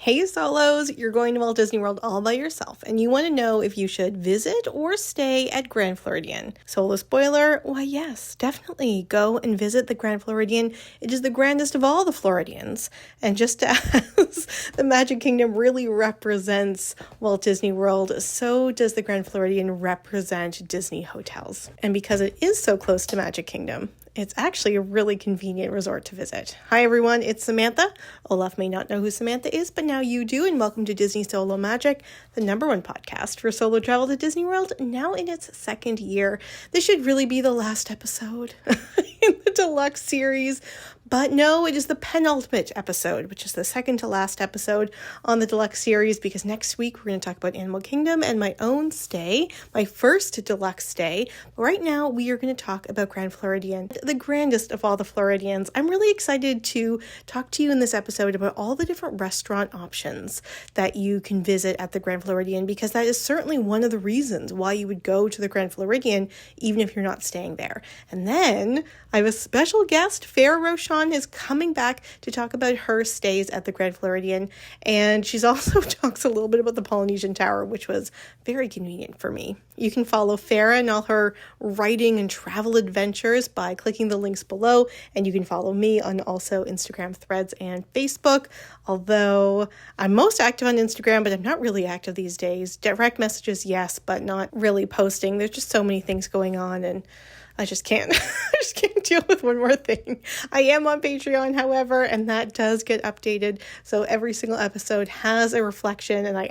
Hey solos, you're going to Walt Disney World all by yourself and you want to know if you should visit or stay at Grand Floridian. Solo spoiler, why yes, definitely go and visit the Grand Floridian. It is the grandest of all the Floridians. And just as the Magic Kingdom really represents Walt Disney World, so does the Grand Floridian represent Disney hotels. And because it is so close to Magic Kingdom, it's actually a really convenient resort to visit. Hi everyone, it's Samantha. Olaf may not know who Samantha is, but now you do, and welcome to Disney Solo Magic, the #1 podcast for solo travel to Disney World, now in its second year. This should really be the last episode in the deluxe series, but no, it is the penultimate episode, which is the second to last episode on the deluxe series, because next week we're going to talk about Animal Kingdom and my own stay, my first deluxe stay. But right now we are going to talk about Grand Floridian, the grandest of all the Floridians. I'm really excited to talk to you in this episode about all the different restaurant options that you can visit at the Grand Floridian, because that is certainly one of the reasons why you would go to the Grand Floridian, even if you're not staying there. And then I have a special guest, Farrah Rochon, is coming back to talk about her stays at the Grand Floridian, and she's also talks a little bit about the Polynesian Tower, which was very convenient for me. You can follow Farrah and all her writing and travel adventures by clicking the links below, and you can follow me on also Instagram, Threads, and Facebook, although I'm most active on Instagram, but I'm not really active these days. Direct messages, yes, but not really posting. There's just so many things going on, and I just can't, deal with one more thing. I am on Patreon, however, and that does get updated. So every single episode has a reflection, and I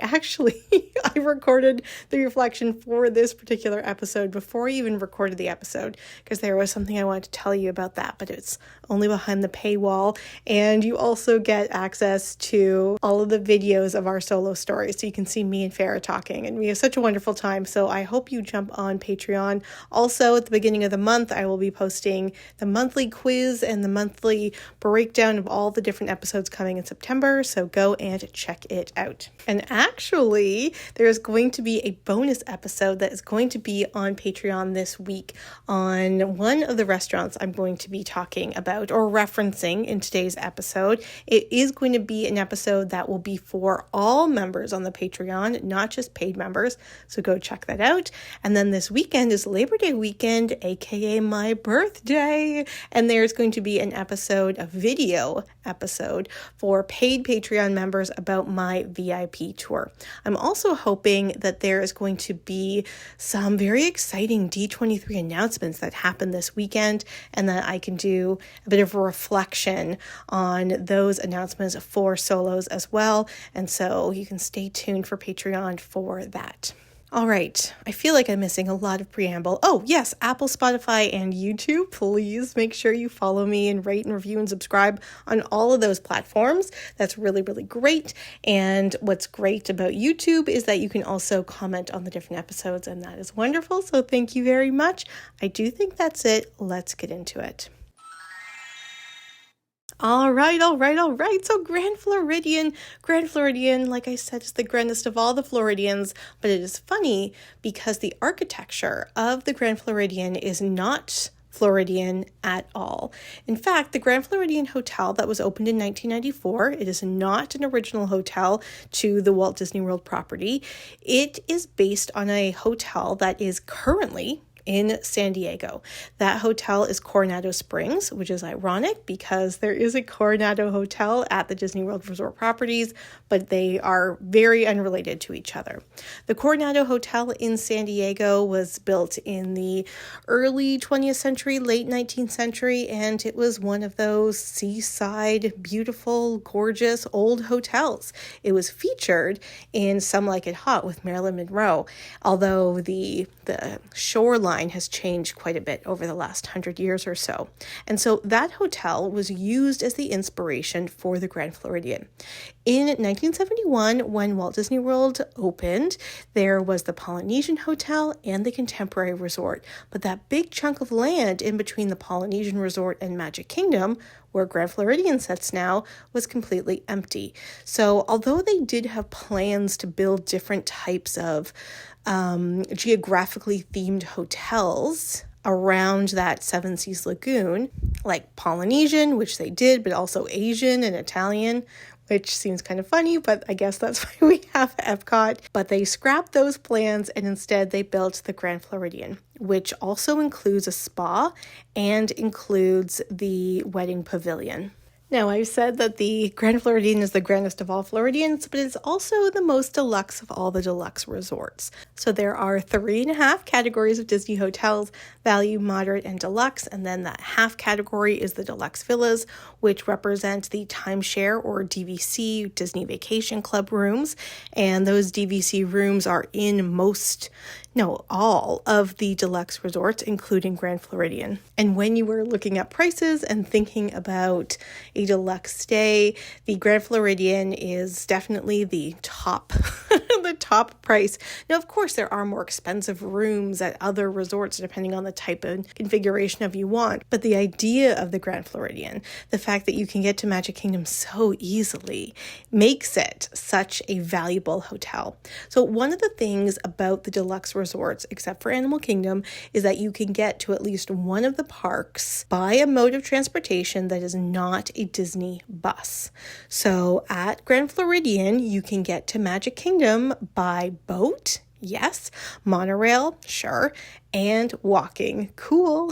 recorded the reflection for this particular episode before I even recorded the episode, because there was something I wanted to tell you about that, but it's only behind the paywall. And you also get access to all of the videos of our solo stories, so you can see me and Farrah talking, and we have such a wonderful time. So I hope you jump on Patreon. Also, at the beginning of the month, I will be posting the monthly quiz and the monthly breakdown of all the different episodes coming in September, so go and check it out. And actually, there's going to be a bonus episode that is going to be on Patreon this week on one of the restaurants I'm going to be talking about or referencing in today's episode. It is going to be an episode that will be for all members on the Patreon, not just paid members, so go check that out. And then this weekend is Labor Day weekend, aka my birthday, and there's going to be an episode, a video episode for paid Patreon members about my VIP tour. I'm also hoping that there is going to be some very exciting D23 announcements that happen this weekend, and that I can do a bit of a reflection on those announcements for solos as well. And so you can stay tuned for Patreon for that. All right, I feel like I'm missing a lot of preamble. Oh, yes, Apple, Spotify, and YouTube. Please make sure you follow me and rate and review and subscribe on all of those platforms. That's really, really great. And what's great about YouTube is that you can also comment on the different episodes, and that is wonderful. So thank you very much. I do think that's it. Let's get into it. All right. So Grand Floridian, like I said, is the grandest of all the Floridians, but it is funny because the architecture of the Grand Floridian is not Floridian at all. In fact, the Grand Floridian Hotel that was opened in 1994, it is not an original hotel to the Walt Disney World property. It is based on a hotel that is currently in San Diego. That hotel is Coronado Springs, which is ironic because there is a Coronado Hotel at the Disney World Resort properties, but they are very unrelated to each other. The Coronado Hotel in San Diego was built in the early 20th century, late 19th century, and it was one of those seaside, beautiful, gorgeous old hotels. It was featured in Some Like It Hot with Marilyn Monroe, although the shoreline has changed quite a bit over the last 100 years or so. And so that hotel was used as the inspiration for the Grand Floridian. In 1971, when Walt Disney World opened, there was the Polynesian Hotel and the Contemporary Resort. But that big chunk of land in between the Polynesian Resort and Magic Kingdom, where Grand Floridian sits now, was completely empty. So although they did have plans to build different types of geographically themed hotels around that Seven Seas Lagoon, like Polynesian, which they did, but also Asian and Italian, which seems kind of funny, but I guess that's why we have Epcot. But they scrapped those plans and instead they built the Grand Floridian, which also includes a spa and includes the wedding pavilion. Now, I've said that the Grand Floridian is the grandest of all Floridians, but it's also the most deluxe of all the deluxe resorts. So there are 3.5 categories of Disney hotels: value, moderate, and deluxe. And then that half category is the deluxe villas, which represent the timeshare or DVC, Disney Vacation Club rooms. And those DVC rooms are in all of the deluxe resorts, including Grand Floridian. And when you were looking at prices and thinking about a deluxe stay, the Grand Floridian is definitely the top, the top price. Now, of course, there are more expensive rooms at other resorts, depending on the type of configuration of you want. But the idea of the Grand Floridian, the fact that you can get to Magic Kingdom so easily, makes it such a valuable hotel. So one of the things about the deluxe resorts, except for Animal Kingdom, is that you can get to at least one of the parks by a mode of transportation that is not a Disney bus. So at Grand Floridian, you can get to Magic Kingdom by boat, yes, monorail, sure, and walking. Cool.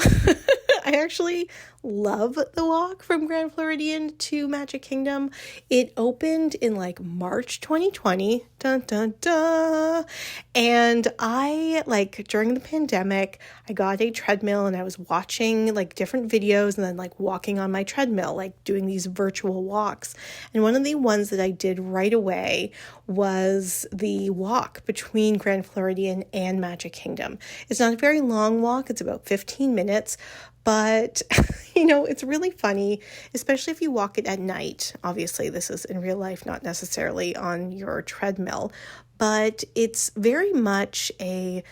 I actually love the walk from Grand Floridian to Magic Kingdom. It opened in March 2020. Dun, dun, dun. And during the pandemic, I got a treadmill and I was watching different videos and then walking on my treadmill, doing these virtual walks. And one of the ones that I did right away was the walk between Grand Floridian and Magic Kingdom. It's not a very long walk. It's about 15 minutes. But, it's really funny, especially if you walk it at night. Obviously, this is in real life, not necessarily on your treadmill, but it's very much a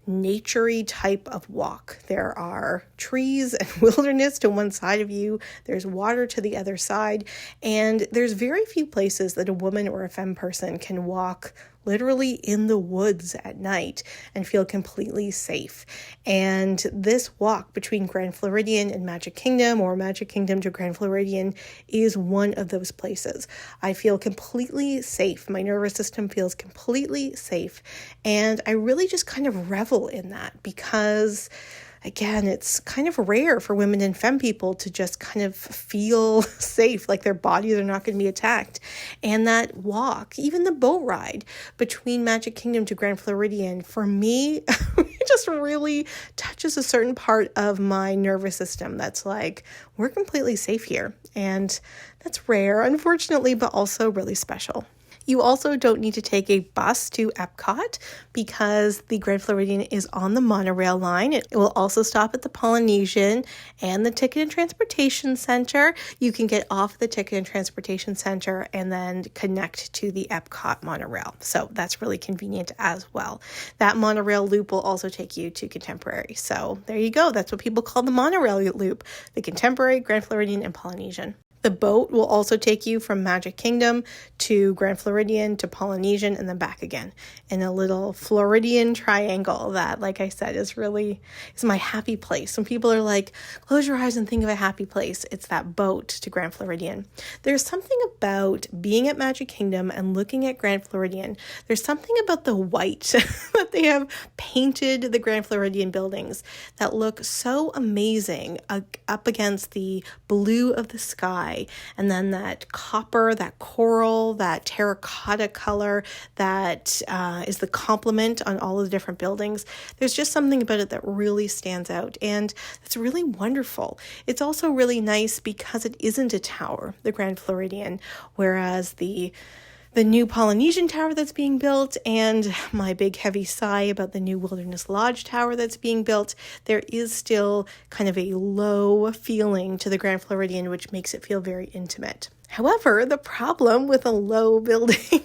naturey type of walk. There are trees and wilderness to one side of you. There's water to the other side. And there's very few places that a woman or a femme person can walk literally in the woods at night and feel completely safe. And this walk between Grand Floridian and Magic Kingdom, or Magic Kingdom to Grand Floridian, is one of those places. I feel completely safe. My nervous system feels completely safe. And I really just kind of revel in that because, again, it's kind of rare for women and femme people to just kind of feel safe, like their bodies are not going to be attacked. And that walk, even the boat ride between Magic Kingdom to Grand Floridian, for me, it just really touches a certain part of my nervous system that's we're completely safe here. And that's rare, unfortunately, but also really special. You also don't need to take a bus to Epcot because the Grand Floridian is on the monorail line. It will also stop at the Polynesian and the Ticket and Transportation Center. You can get off the Ticket and Transportation Center and then connect to the Epcot monorail. So that's really convenient as well. That monorail loop will also take you to Contemporary. So there you go. That's what people call the monorail loop, the Contemporary, Grand Floridian, and Polynesian. The boat will also take you from Magic Kingdom to Grand Floridian to Polynesian and then back again in a little Floridian triangle that, like I said, is my happy place. When people are like, close your eyes and think of a happy place, it's that boat to Grand Floridian. There's something about being at Magic Kingdom and looking at Grand Floridian. There's something about the white that they have painted the Grand Floridian buildings that look so amazing up against the blue of the sky. And then that copper, that coral, that terracotta color that is the complement on all of the different buildings. There's just something about it that really stands out. And it's really wonderful. It's also really nice because it isn't a tower, the Grand Floridian, whereas the new Polynesian Tower that's being built and my big heavy sigh about the new Wilderness Lodge Tower that's being built, there is still kind of a low feeling to the Grand Floridian, which makes it feel very intimate. However, the problem with a low building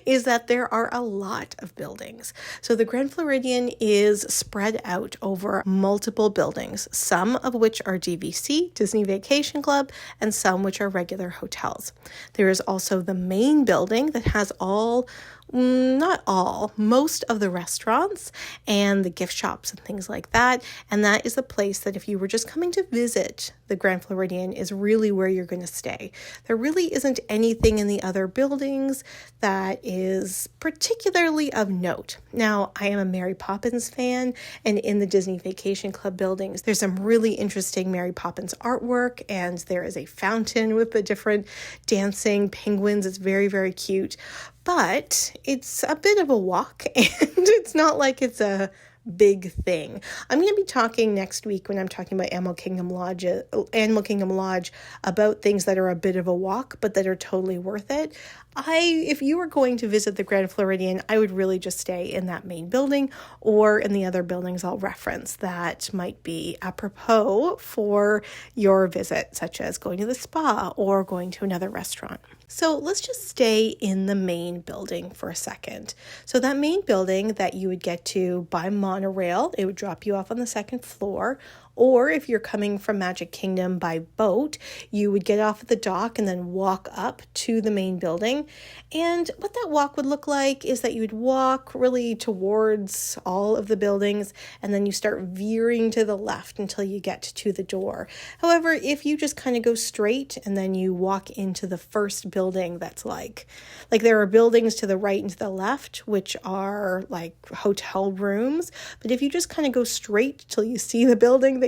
is that there are a lot of buildings. So the Grand Floridian is spread out over multiple buildings, some of which are DVC, Disney Vacation Club, and some which are regular hotels. There is also the main building that has all Not all, most of the restaurants and the gift shops and things like that. And that is a place that if you were just coming to visit the Grand Floridian is really where you're going to stay. There really isn't anything in the other buildings that is particularly of note. Now, I am a Mary Poppins fan, and in the Disney Vacation Club buildings, there's some really interesting Mary Poppins artwork, and there is a fountain with the different dancing penguins. It's very, very cute. But it's a bit of a walk, and it's not like it's a big thing. I'm going to be talking next week when I'm talking about Animal Kingdom Lodge about things that are a bit of a walk, but that are totally worth it. If you were going to visit the Grand Floridian, I would really just stay in that main building or in the other buildings I'll reference that might be apropos for your visit, such as going to the spa or going to another restaurant. So let's just stay in the main building for a second. So that main building that you would get to by monorail, it would drop you off on the second floor. Or if you're coming from Magic Kingdom by boat, you would get off at the dock and then walk up to the main building. And what that walk would look like is that you would walk really towards all of the buildings, and then you start veering to the left until you get to the door. However, if you just kind of go straight and then you walk into the first building that's like there are buildings to the right and to the left, which are like hotel rooms. But if you just kind of go straight till you see the building that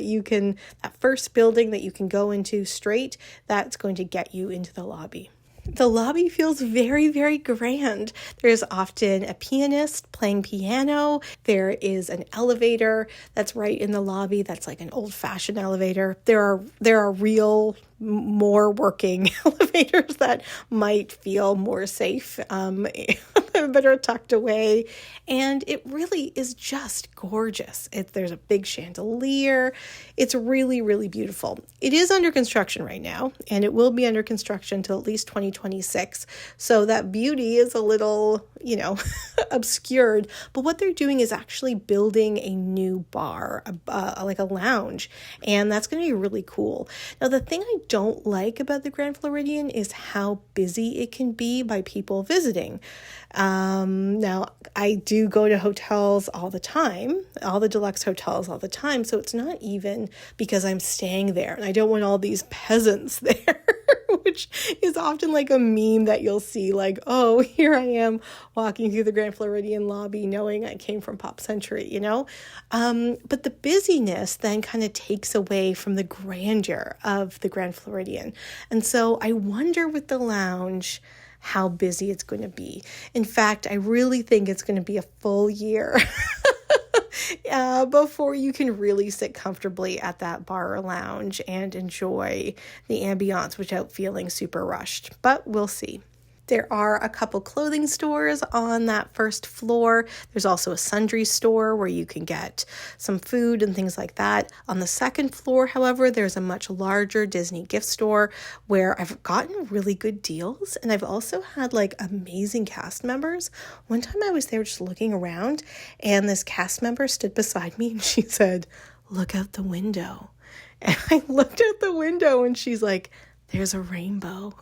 first building that you can go into straight, that's going to get you into the lobby. The lobby feels very, very grand. There's often a pianist playing piano. There is an elevator that's right in the lobby. That's like an old-fashioned elevator. There are real, more working elevators that might feel more safe, but are tucked away. And it really is just gorgeous. There's a big chandelier. It's really, really beautiful. It is under construction right now, and it will be under construction till at least 2026. So that beauty is a little, obscured. But what they're doing is actually building a new bar, like a lounge. And that's going to be really cool. Now, the thing I don't like about the Grand Floridian is how busy it can be by people visiting. Now, I do go to hotels all the time, all the deluxe hotels all the time. So it's not even because I'm staying there and I don't want all these peasants there, which is often like a meme that you'll see like, oh, here I am walking through the Grand Floridian lobby knowing I came from Pop Century, But the busyness then kind of takes away from the grandeur of the Grand Floridian. And so I wonder with the lounge how busy it's going to be. In fact, I really think it's going to be a full year before you can really sit comfortably at that bar or lounge and enjoy the ambiance without feeling super rushed. But we'll see. There are a couple clothing stores on that first floor. There's also a sundry store where you can get some food and things like that. On the second floor, however, there's a much larger Disney gift store where I've gotten really good deals. And I've also had like amazing cast members. One time I was there just looking around and this cast member stood beside me and she said, "Look out the window." And I looked out the window and she's like, "There's a rainbow."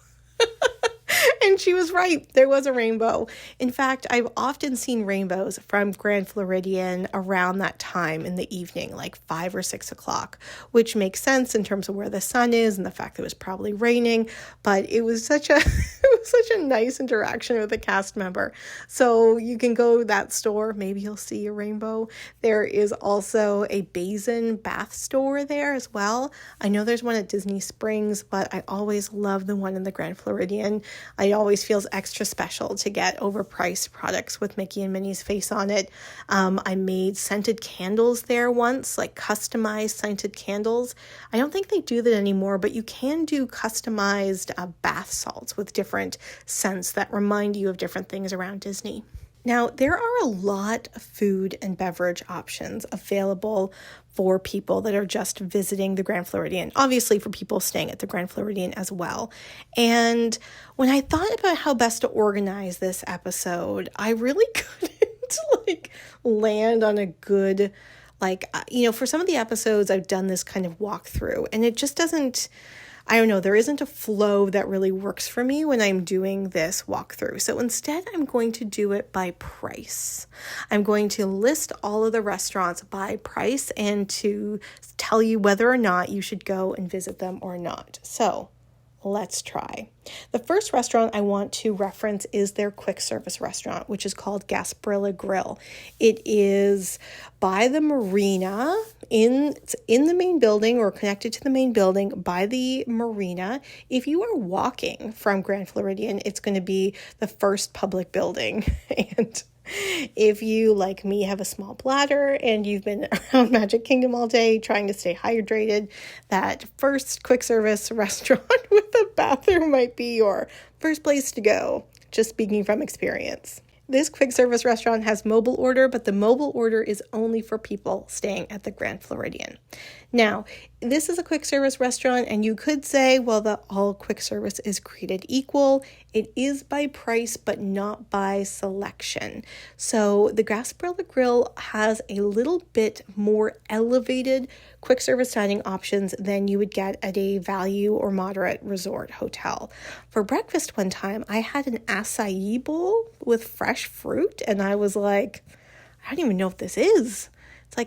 And she was right. There was a rainbow. In fact, I've often seen rainbows from Grand Floridian around that time in the evening, like 5 or 6 o'clock, which makes sense in terms of where the sun is and the fact that it was probably raining. But it was such a nice interaction with a cast member. So you can go to that store. Maybe you'll see a rainbow. There is also a basin bath store there as well. I know there's one at Disney Springs, but I always love the one in the Grand Floridian. It always feels extra special to get overpriced products with Mickey and Minnie's face on it. I made scented candles there once, like customized scented candles. I don't think they do that anymore, but you can do customized bath salts with different scents that remind you of different things around Disney. Now, there are a lot of food and beverage options available for people that are just visiting the Grand Floridian, obviously for people staying at the Grand Floridian as well. And when I thought about how best to organize this episode, I really couldn't land on a good, for some of the episodes, I've done this kind of walkthrough and it just doesn't, I don't know, there isn't a flow that really works for me when I'm doing this walkthrough. So instead, I'm going to do it by price. I'm going to list all of the restaurants by price and to tell you whether or not you should go and visit them or not. So let's try. The first restaurant I want to reference is their quick service restaurant, which is called Gasparilla Grill. It is by the marina in the main building or connected to the main building by the marina. If you are walking from Grand Floridian, it's going to be the first public building. And if you, like me, have a small bladder and you've been around Magic Kingdom all day trying to stay hydrated, that first quick service restaurant with a bathroom might be your first place to go, just speaking from experience. This quick service restaurant has mobile order, but the mobile order is only for people staying at the Grand Floridian. Now, this is a quick service restaurant, and you could say, well, that all quick service is created equal. It is by price, but not by selection. So the Gasparilla Grill has a little bit more elevated quick service dining options than you would get at a value or moderate resort hotel. For breakfast one time, I had an acai bowl with fresh fruit, and I was like, I don't even know what this is. It's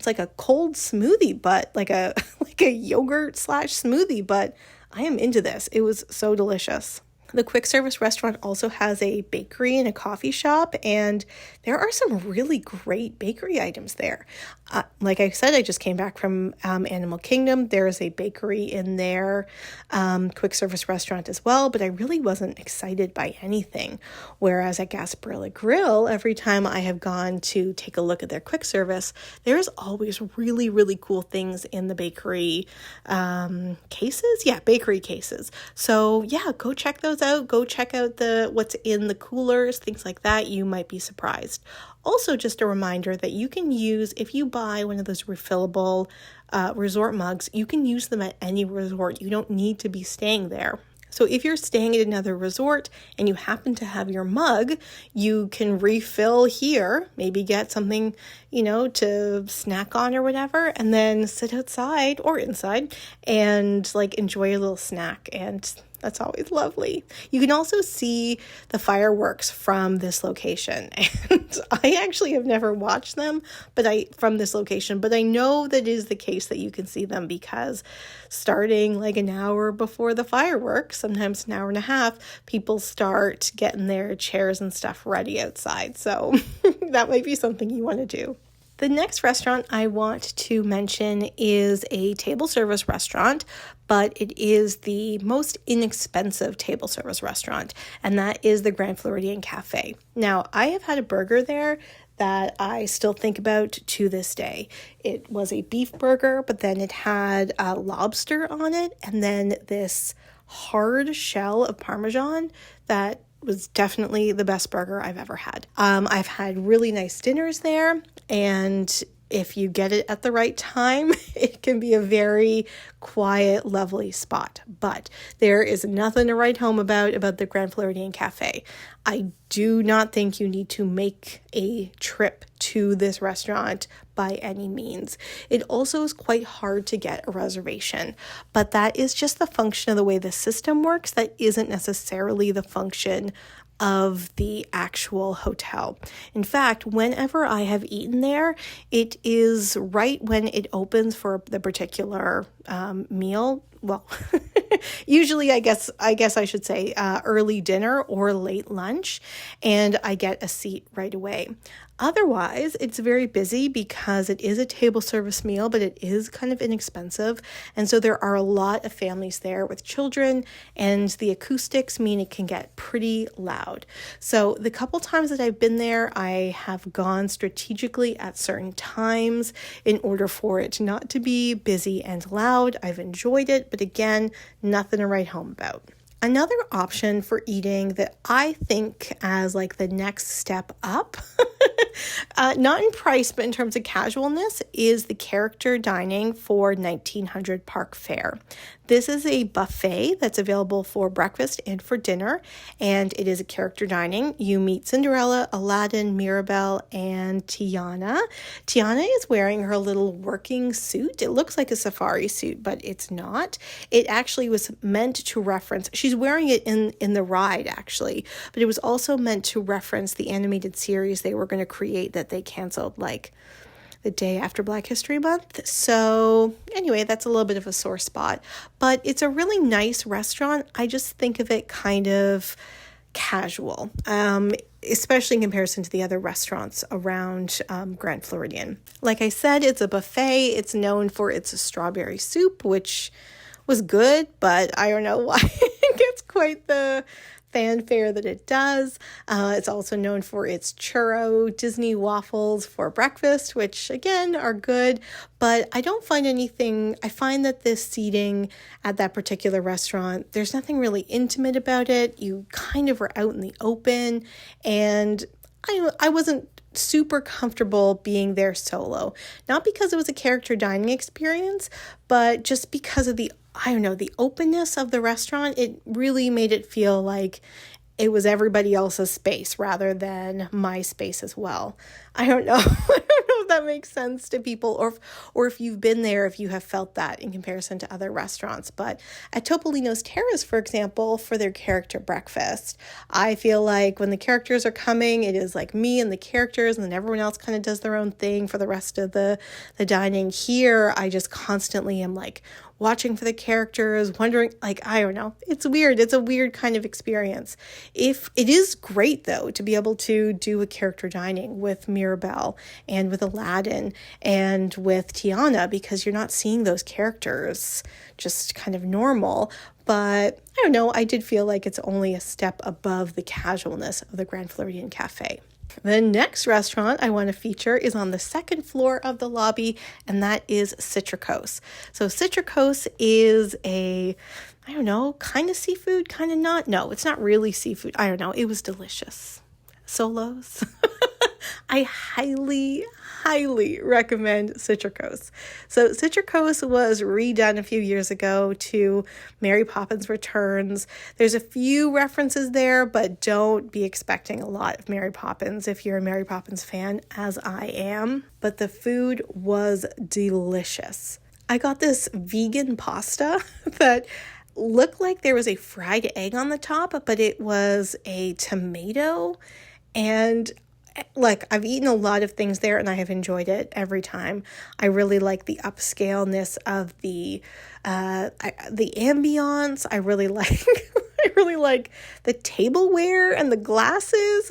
like a cold smoothie, but like a yogurt / smoothie, but I am into this. It was so delicious. The quick service restaurant also has a bakery and a coffee shop, and there are some really great bakery items there. Like I said, I just came back from Animal Kingdom. There's a bakery in their quick service restaurant as well, but I really wasn't excited by anything. Whereas at Gasparilla Grill, every time I have gone to take a look at their quick service, there's always really, really cool things in the bakery cases. Yeah, bakery cases. So yeah, go check those out. Go check out what's in the coolers, things like that. You might be surprised. Also, just a reminder that you can use, if you buy one of those refillable resort mugs, you can use them at any resort. You don't need to be staying there. So if you're staying at another resort and you happen to have your mug, you can refill here, maybe get something, to snack on or whatever, and then sit outside or inside and enjoy a little snack. And that's always lovely. You can also see the fireworks from this location. And I actually have never watched them from this location, but I know that is the case that you can see them because starting an hour before the fireworks, sometimes an hour and a half, people start getting their chairs and stuff ready outside. So that might be something you want to do. The next restaurant I want to mention is a table service restaurant, but it is the most inexpensive table service restaurant, and that is the Grand Floridian Cafe. Now, I have had a burger there that I still think about to this day. It was a beef burger, but then it had lobster on it, and then this hard shell of Parmesan that was definitely the best burger I've ever had. I've had really nice dinners there, and if you get it at the right time, it can be a very quiet, lovely spot. But there is nothing to write home about the Grand Floridian Cafe. I do not think you need to make a trip to this restaurant by any means. It also is quite hard to get a reservation, but that is just the function of the way the system works. That isn't necessarily the function of the actual hotel. In fact, whenever I have eaten there, it is right when it opens for the particular meal. Well, usually I guess I should say early dinner or late lunch, and I get a seat right away. Otherwise, it's very busy because it is a table service meal, but it is kind of inexpensive. And so there are a lot of families there with children, and the acoustics mean it can get pretty loud. So the couple times that I've been there, I have gone strategically at certain times in order for it not to be busy and loud. I've enjoyed it, but again, nothing to write home about. Another option for eating that I think as the next step up Not in price, but in terms of casualness, is the character dining for 1900 Park Fair. This is a buffet that's available for breakfast and for dinner, and it is a character dining. You meet Cinderella, Aladdin, Mirabelle, and Tiana. Tiana is wearing her little working suit. It looks like a safari suit, but it's not. It actually was meant to reference, she's wearing it in the ride actually, but it was also meant to reference the animated series they were going to create that they canceled like the day after Black History Month. So anyway, that's a little bit of a sore spot, but it's a really nice restaurant. I just think of it kind of casual, especially in comparison to the other restaurants around Grand Floridian. Like I said, it's a buffet. It's known for its strawberry soup, which was good, but I don't know why it gets quite the fanfare that it does. It's also known for its churro Disney waffles for breakfast, which again are good, but I don't find anything. I find that this seating at that particular restaurant, there's nothing really intimate about it. You kind of are out in the open, and I wasn't super comfortable being there solo. Not because it was a character dining experience, but just because of the openness of the restaurant. It really made it feel like it was everybody else's space rather than my space as well. I don't know. I don't know if that makes sense to people, or if you've been there, if you have felt that in comparison to other restaurants. But at Topolino's Terrace, for example, for their character breakfast, I feel like when the characters are coming, it is like me and the characters, and then everyone else kind of does their own thing for the rest of the dining. Here, I just constantly am like watching for the characters, wondering, like, I don't know. It's weird. It's a weird kind of experience. If it is great, though, to be able to do a character dining with Mirabelle and with Aladdin and with Tiana, because you're not seeing those characters just kind of normal. But I don't know. I did feel like it's only a step above the casualness of the Grand Floridian Cafe. The next restaurant I want to feature is on the second floor of the lobby, and that is Citricos. So Citricos is kind of seafood, kind of not. No, it's not really seafood. I don't know. It was delicious. Solos. I highly recommend Citricos. So Citricos was redone a few years ago to Mary Poppins Returns. There's a few references there, but don't be expecting a lot of Mary Poppins if you're a Mary Poppins fan, as I am. But the food was delicious. I got this vegan pasta that looked like there was a fried egg on the top, but it was a tomato. And like, I've eaten a lot of things there and I have enjoyed it every time. I really like the upscaleness of the ambiance. I really like the tableware and the glasses.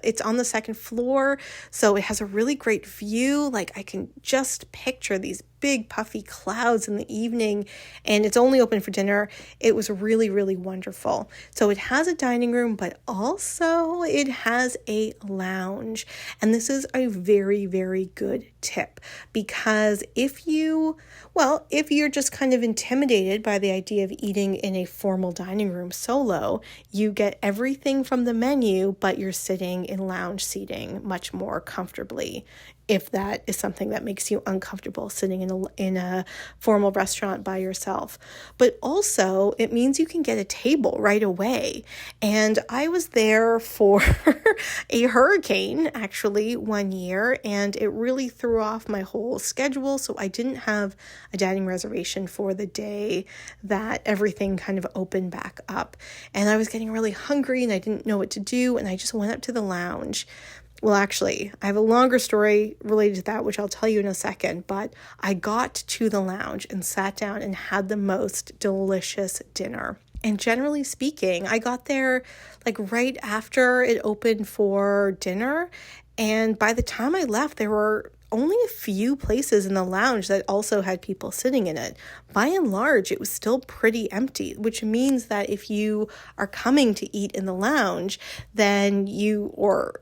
It's on the second floor, so it has a really great view. Like, I can just picture these big puffy clouds in the evening, and it's only open for dinner. It was really wonderful. So it has a dining room, but also it has a lounge. And this is a very good tip, because if you're just kind of intimidated by the idea of eating in a formal dining room solo, you get everything from the menu, but you're sitting in lounge seating much more comfortably, if that is something that makes you uncomfortable sitting in a formal restaurant by yourself. But also, it means you can get a table right away. And I was there for a hurricane, actually, one year, and it really threw off my whole schedule. So I didn't have a dining reservation for the day that everything kind of opened back up. And I was getting really hungry and I didn't know what to do, and I just went up to the lounge. Well, actually, I have a longer story related to that, which I'll tell you in a second, but I got to the lounge and sat down and had the most delicious dinner. And generally speaking, I got there like right after it opened for dinner, and by the time I left, there were only a few places in the lounge that also had people sitting in it. By and large, it was still pretty empty, which means that if you are coming to eat in the lounge, then you or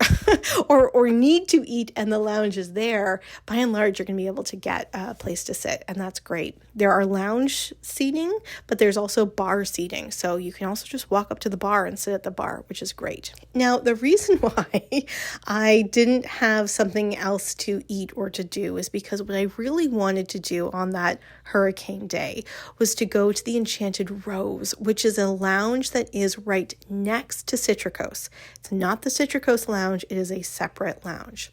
need to eat and the lounge is there, by and large, you're going to be able to get a place to sit, and that's great. There are lounge seating, but there's also bar seating, so you can also just walk up to the bar and sit at the bar, which is great. Now, the reason why I didn't have something else to eat or to do is because what I really wanted to do on that hurricane day was to go to the Enchanted Rose, which is a lounge that is right next to Citricos. It's not the Citricos lounge, it is a separate lounge.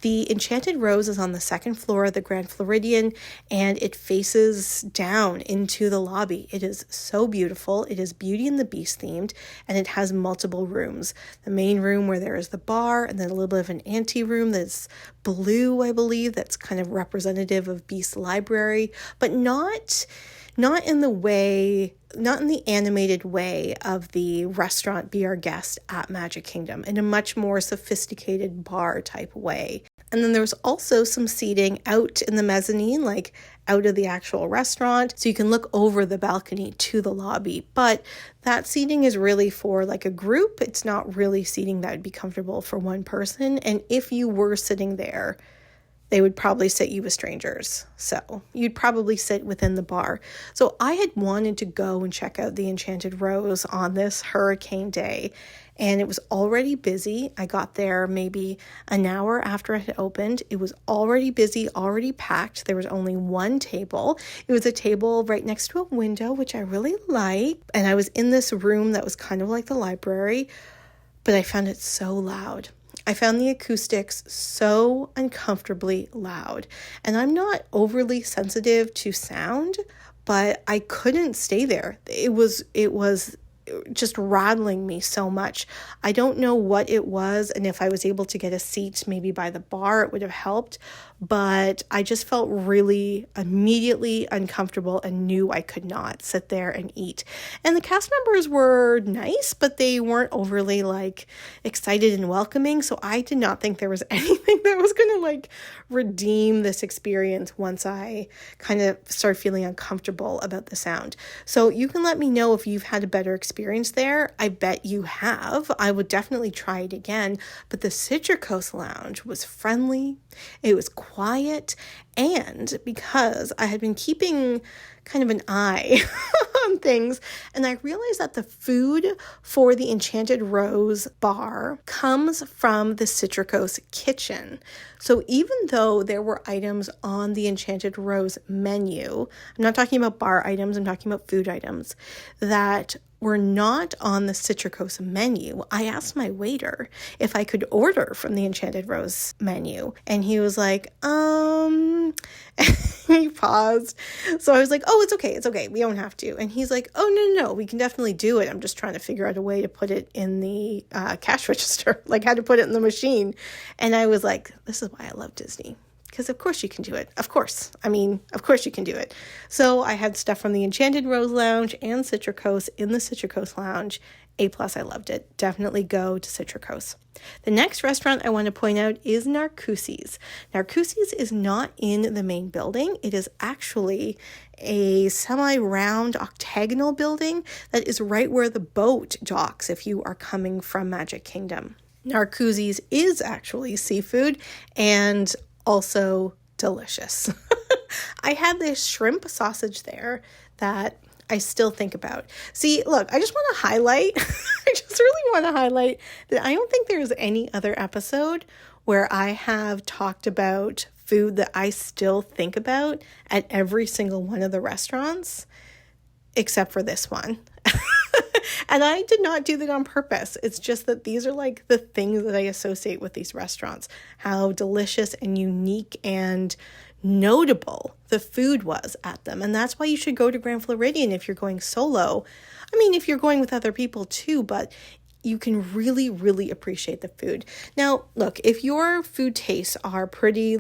The Enchanted Rose is on the second floor of the Grand Floridian, and it faces down into the lobby. It is so beautiful. It is Beauty and the Beast themed, and it has multiple rooms. The main room where there is the bar, and then a little bit of an ante room that's blue, I believe, that's kind of representative of Beast's library, but not in the animated way of the restaurant Be Our Guest at Magic Kingdom, in a much more sophisticated bar type way. And then there's also some seating out in the mezzanine, like out of the actual restaurant, so you can look over the balcony to the lobby. But that seating is really for like a group. It's not really seating that would be comfortable for one person. And if you were sitting there, they would probably sit you with strangers. So you'd probably sit within the bar. So I had wanted to go and check out the Enchanted Rose on this hurricane day, and it was already busy. I got there maybe an hour after it had opened. It was already busy, already packed. There was only one table. It was a table right next to a window, which I really liked. And I was in this room that was kind of like the library, but I found it so loud. I found the acoustics so uncomfortably loud, and I'm not overly sensitive to sound, but I couldn't stay there. It was just rattling me so much. I don't know what it was, and if I was able to get a seat maybe by the bar, it would have helped, but I just felt really immediately uncomfortable and knew I could not sit there and eat. And the cast members were nice, but they weren't overly like excited and welcoming, so I did not think there was anything that was going to like redeem this experience once I kind of started feeling uncomfortable about the sound. So you can let me know if you've had a better experience there. I bet you have. I would definitely try it again, but the Citricos Lounge was friendly. It was quiet, and because I had been keeping kind of an eye on things, and I realized that the food for the Enchanted Rose bar comes from the Citricos kitchen. So even though there were items on the Enchanted Rose menu, I'm not talking about bar items, I'm talking about food items that were not on the Citricos menu, I asked my waiter if I could order from the Enchanted Rose menu. And he was like, he paused. So I was like, oh, it's okay. We don't have to. And he's like, oh, no, we can definitely do it. I'm just trying to figure out a way to put it in the cash register, like how to put it in the machine. And I was like, this is why I love Disney. Because of course you can do it. Of course you can do it. So I had stuff from the Enchanted Rose Lounge and Citricos in the Citricos Lounge. A+, I loved it. Definitely go to Citricos. The next restaurant I want to point out is Narcoossee's. Narcoossee's is not in the main building. It is actually a semi-round octagonal building that is right where the boat docks if you are coming from Magic Kingdom. Narcoossee's is actually seafood and also delicious. I had this shrimp sausage there that I still think about. See, look, I just want to highlight, I just really want to highlight that I don't think there's any other episode where I have talked about food that I still think about at every single one of the restaurants, except for this one. And I did not do that on purpose. It's just that these are like the things that I associate with these restaurants, how delicious and unique and notable the food was at them. And that's why you should go to Grand Floridian if you're going solo. I mean, if you're going with other people too, but you can really, really appreciate the food. Now, look, if your food tastes are pretty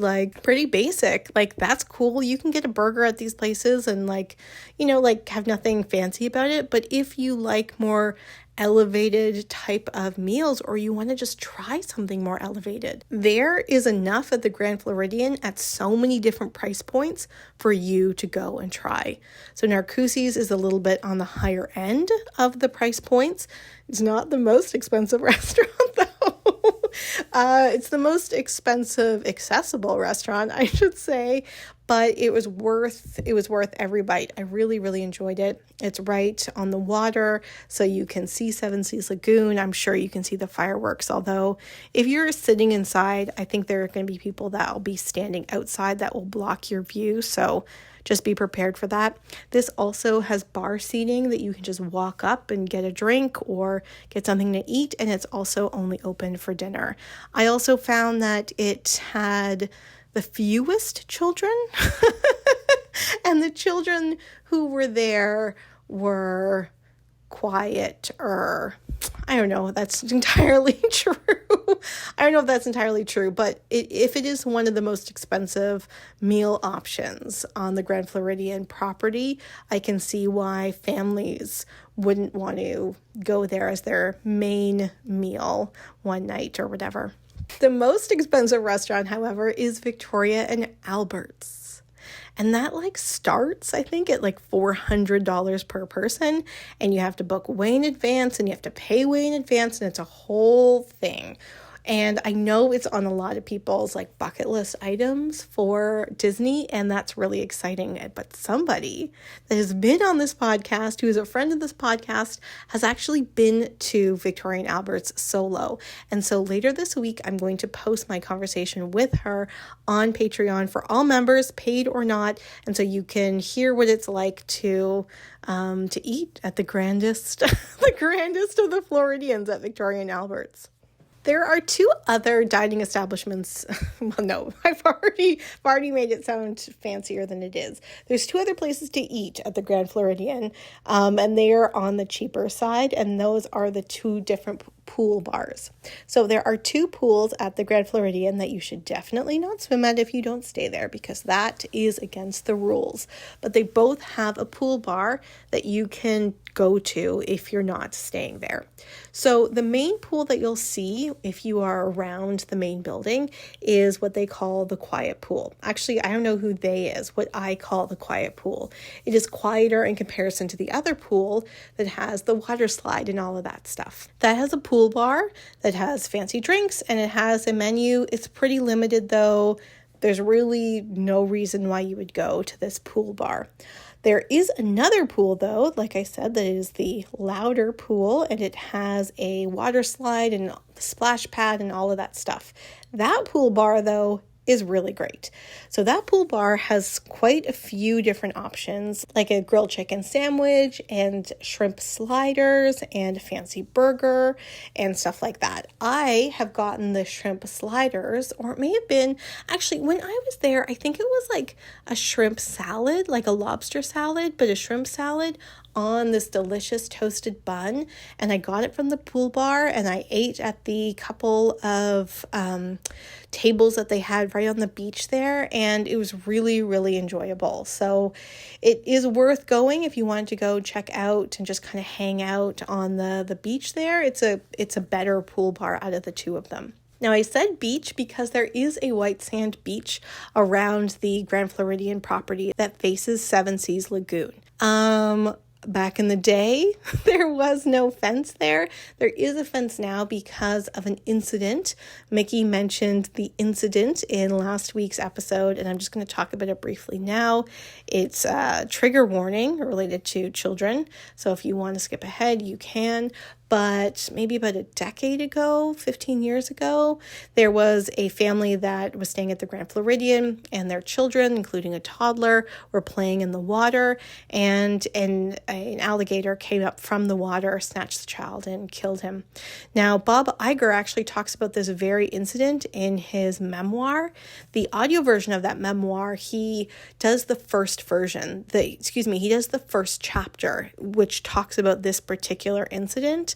basic, like that's cool. You can get a burger at these places and have nothing fancy about it. But if you like more elevated type of meals, or you want to just try something more elevated, there is enough at the Grand Floridian at so many different price points for you to go and try. So Narcoossee's is a little bit on the higher end of the price points. It's not the most expensive restaurant though. It's the most expensive accessible restaurant, I should say, but it was worth every bite. I really, really enjoyed it. It's right on the water, so you can see Seven Seas Lagoon. I'm sure you can see the fireworks, although if you're sitting inside, I think there are going to be people that will be standing outside that will block your view, so just be prepared for that. This also has bar seating that you can just walk up and get a drink or get something to eat, and it's also only open for dinner. I also found that it had the fewest children, and the children who were there were quieter. I don't know if that's entirely true. I don't know if that's entirely true, but if it is one of the most expensive meal options on the Grand Floridian property, I can see why families wouldn't want to go there as their main meal one night or whatever. The most expensive restaurant, however, is Victoria-inspired. And that starts, I think, at $400 per person. And you have to book way in advance and you have to pay way in advance. And it's a whole thing. And I know it's on a lot of people's bucket list items for Disney, and that's really exciting. But somebody that has been on this podcast, who is a friend of this podcast, has actually been to Victorian-inspired solo. And so later this week, I'm going to post my conversation with her on Patreon for all members, paid or not. And so you can hear what it's like to eat at the grandest, the grandest of the Floridians at Victorian-inspired. There are two other dining establishments. Well, no, I've already made it sound fancier than it is. There's two other places to eat at the Grand Floridian, and they are on the cheaper side, and those are the two different pool bars. So there are two pools at the Grand Floridian that you should definitely not swim at if you don't stay there, because that is against the rules. But they both have a pool bar that you can go to if you're not staying there. So the main pool that you'll see if you are around the main building is what they call the quiet pool. Actually, I don't know who they is, what I call the quiet pool. It is quieter in comparison to the other pool that has the water slide and all of that stuff. That has a pool bar that has fancy drinks and it has a menu. It's pretty limited though. There's really no reason why you would go to this pool bar. There is another pool, though, like I said, that is the louder pool, and it has a water slide and splash pad and all of that stuff. That pool bar, though, is really great. So that pool bar has quite a few different options, like a grilled chicken sandwich and shrimp sliders and a fancy burger and stuff like that. I have gotten the shrimp sliders, or it may have been, actually, when I was there, I think it was a shrimp salad, like a lobster salad, but a shrimp salad on this delicious toasted bun, and I got it from the pool bar, and I ate at the couple of tables that they had right on the beach there, and it was really, really enjoyable. So it is worth going if you wanted to go check out and just kind of hang out on the beach there. It's a better pool bar out of the two of them. Now, I said beach because there is a white sand beach around the Grand Floridian property that faces Seven Seas Lagoon. Back in the day, there was no fence there. There is a fence now because of an incident. Mickey mentioned the incident in last week's episode, and I'm just going to talk about it briefly now. It's a trigger warning related to children, so if you want to skip ahead, you can. But maybe about a decade ago, 15 years ago, there was a family that was staying at the Grand Floridian, and their children, including a toddler, were playing in the water, and an alligator came up from the water, snatched the child, and killed him. Now, Bob Iger actually talks about this very incident in his memoir. The audio version of that memoir, he does the first version, he does the first chapter, which talks about this particular incident.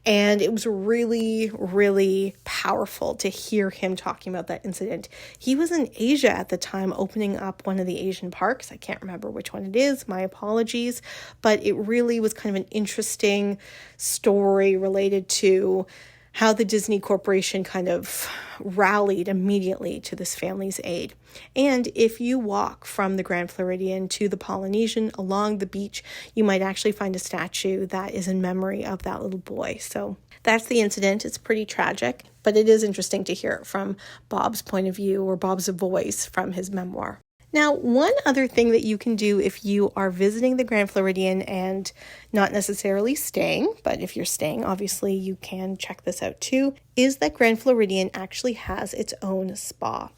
And it was really, really powerful to hear him talking about that incident. He was in Asia at the time, opening up one of the Asian parks. I can't remember which one it is. My apologies. But it really was kind of an interesting story related to how the Disney Corporation kind of rallied immediately to this family's aid. And if you walk from the Grand Floridian to the Polynesian along the beach, you might actually find a statue that is in memory of that little boy. So that's the incident. It's pretty tragic, but it is interesting to hear it from Bob's point of view, or Bob's voice from his memoir. Now, one other thing that you can do if you are visiting the Grand Floridian and not necessarily staying, but if you're staying, obviously you can check this out too, is that Grand Floridian actually has its own spa.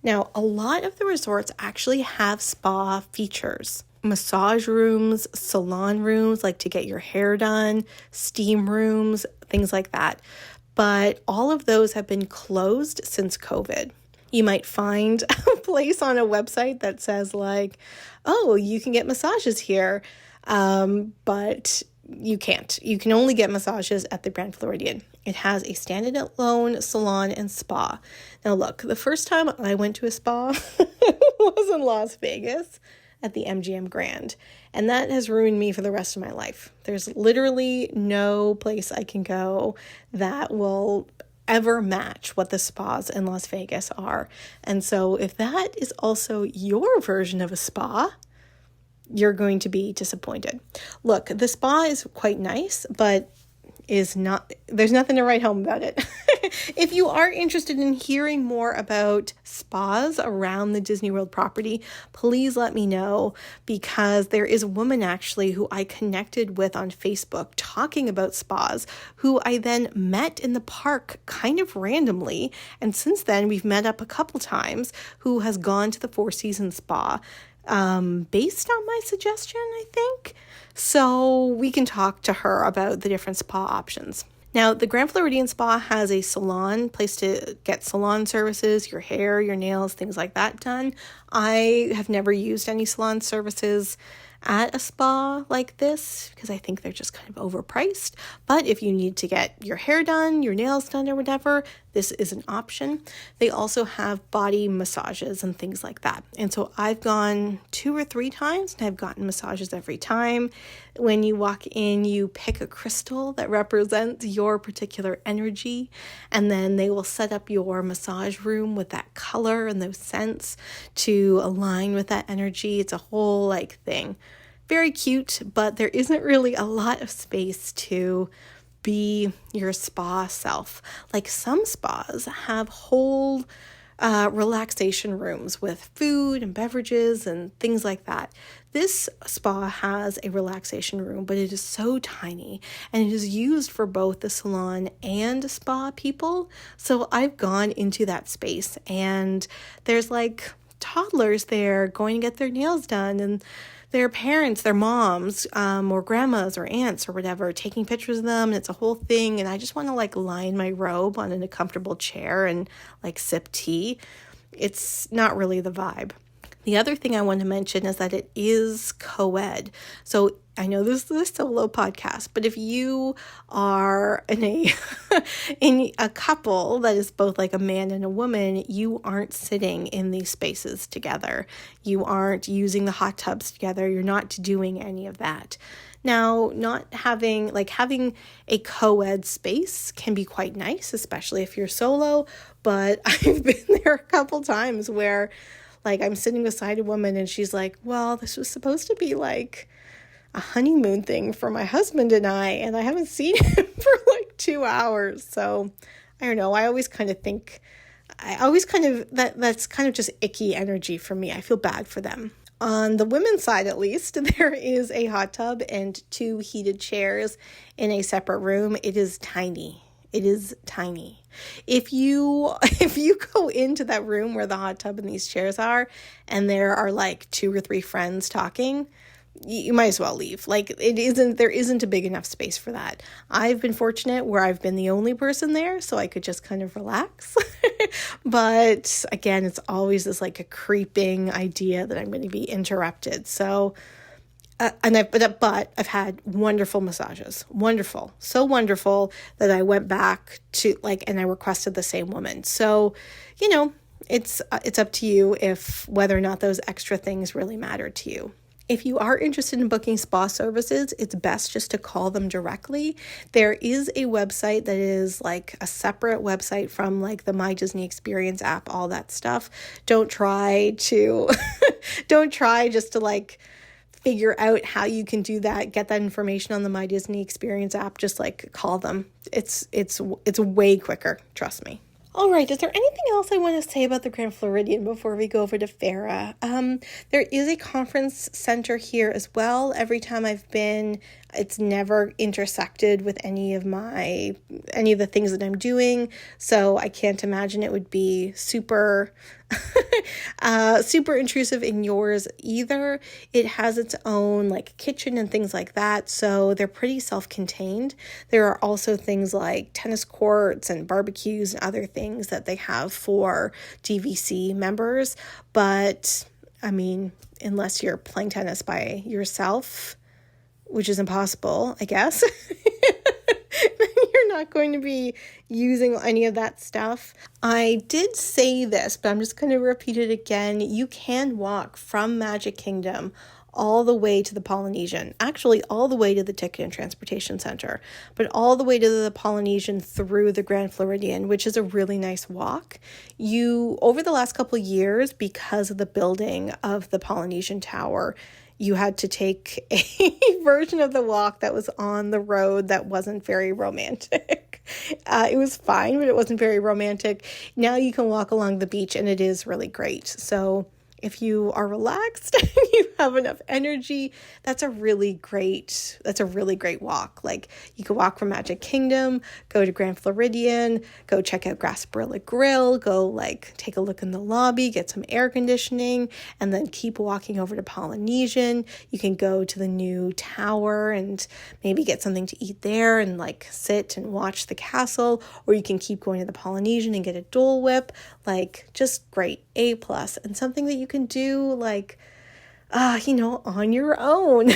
Now, a lot of the resorts actually have spa features. Massage rooms, salon rooms, like to get your hair done, steam rooms, things like that. But all of those have been closed since COVID. You might find a place on a website that says like, oh, you can get massages here, but you can't. You can only get massages at the Grand Floridian. It has a standalone salon and spa. Now look, the first time I went to a spa was in Las Vegas at the MGM Grand, and that has ruined me for the rest of my life. There's literally no place I can go that will ever match what the spas in Las Vegas are. And so if that is also your version of a spa, you're going to be disappointed. Look, the spa is quite nice, but there's nothing to write home about it. If you are interested in hearing more about spas around the Disney World property, please let me know, because there is a woman actually who I connected with on Facebook talking about spas, who I then met in the park kind of randomly. And since then, we've met up a couple times, who has gone to the Four Seasons Spa based on my suggestion, I think. So we can talk to her about the different spa options. Now, the Grand Floridian Spa has a salon, place to get salon services, your hair, your nails, things like that done. I have never used any salon services at a spa like this because I think they're just kind of overpriced. But if you need to get your hair done, your nails done or whatever, this is an option. They also have body massages and things like that. And so I've gone 2 or 3 times and I've gotten massages every time. When you walk in, you pick a crystal that represents your particular energy, and then they will set up your massage room with that color and those scents to align with that energy. It's a whole thing. Very cute, but there isn't really a lot of space to be your spa self. Like some spas have whole relaxation rooms with food and beverages and things like that. This spa has a relaxation room, but it is so tiny and it is used for both the salon and spa people. So I've gone into that space and there's toddlers there going to get their nails done, and their parents, their moms, or grandmas or aunts or whatever, taking pictures of them, and it's a whole thing. And I just want to lie in my robe on a comfortable chair and sip tea. It's not really the vibe. The other thing I want to mention is that it is co-ed. So I know this is a solo podcast, but if you are in a couple that is both a man and a woman, you aren't sitting in these spaces together. You aren't using the hot tubs together. You're not doing any of that. Now, not having a co-ed space can be quite nice, especially if you're solo, but I've been there a couple times where I'm sitting beside a woman and she's like, well, this was supposed to be a honeymoon thing for my husband and I haven't seen him for 2 hours. So I don't know. I always kind of think, that's kind of just icky energy for me. I feel bad for them. On the women's side, at least, there is a hot tub and 2 heated chairs in a separate room. It is tiny. It is tiny. If you go into that room where the hot tub and these chairs are, and there are 2 or 3 friends talking, you might as well leave. There isn't a big enough space for that. I've been fortunate where I've been the only person there, so I could just kind of relax. But again, it's always this a creeping idea that I'm going to be interrupted. So But I've had wonderful massages, wonderful, so wonderful that I went back to like, and I requested the same woman. So, you know, it's up to you if whether or not those extra things really matter to you. If you are interested in booking spa services, it's best just to call them directly. There is a website that is like a separate website from like the My Disney Experience app, all that stuff. Don't try to, don't try just to like figure out how you can do that, get that information on the My Disney Experience app. Just like call them. It's way quicker, trust me. All right, is there anything else I want to say about the Grand Floridian before we go over to Farrah? There is a conference center here as well. Every time I've been, it's never intersected with any of the things that I'm doing. So I can't imagine it would be super super intrusive in yours either. It has its own like kitchen and things like that, so they're pretty self-contained. There are also things like tennis courts and barbecues and other things that they have for DVC members, but I mean, unless you're playing tennis by yourself, which is impossible, I guess. You're not going to be using any of that stuff. I did say this, but I'm just going to repeat it again. You can walk from Magic Kingdom all the way to the Polynesian, actually all the way to the Ticket and Transportation Center, but all the way to the Polynesian through the Grand Floridian, which is a really nice walk. Over the last couple of years, because of the building of the Polynesian Tower, you had to take a version of the walk that was on the road that wasn't very romantic. It was fine, but it wasn't very romantic. Now you can walk along the beach and it is really great. So if you are relaxed and you have enough energy, that's a really great walk. Like you could walk from Magic Kingdom, go to Grand Floridian, go check out Gasparilla Grill, go like take a look in the lobby, get some air conditioning, and then keep walking over to Polynesian. You can go to the new tower and maybe get something to eat there and like sit and watch the castle, or you can keep going to the Polynesian and get a Dole Whip. Like just great, A plus, and something that you can do like on your own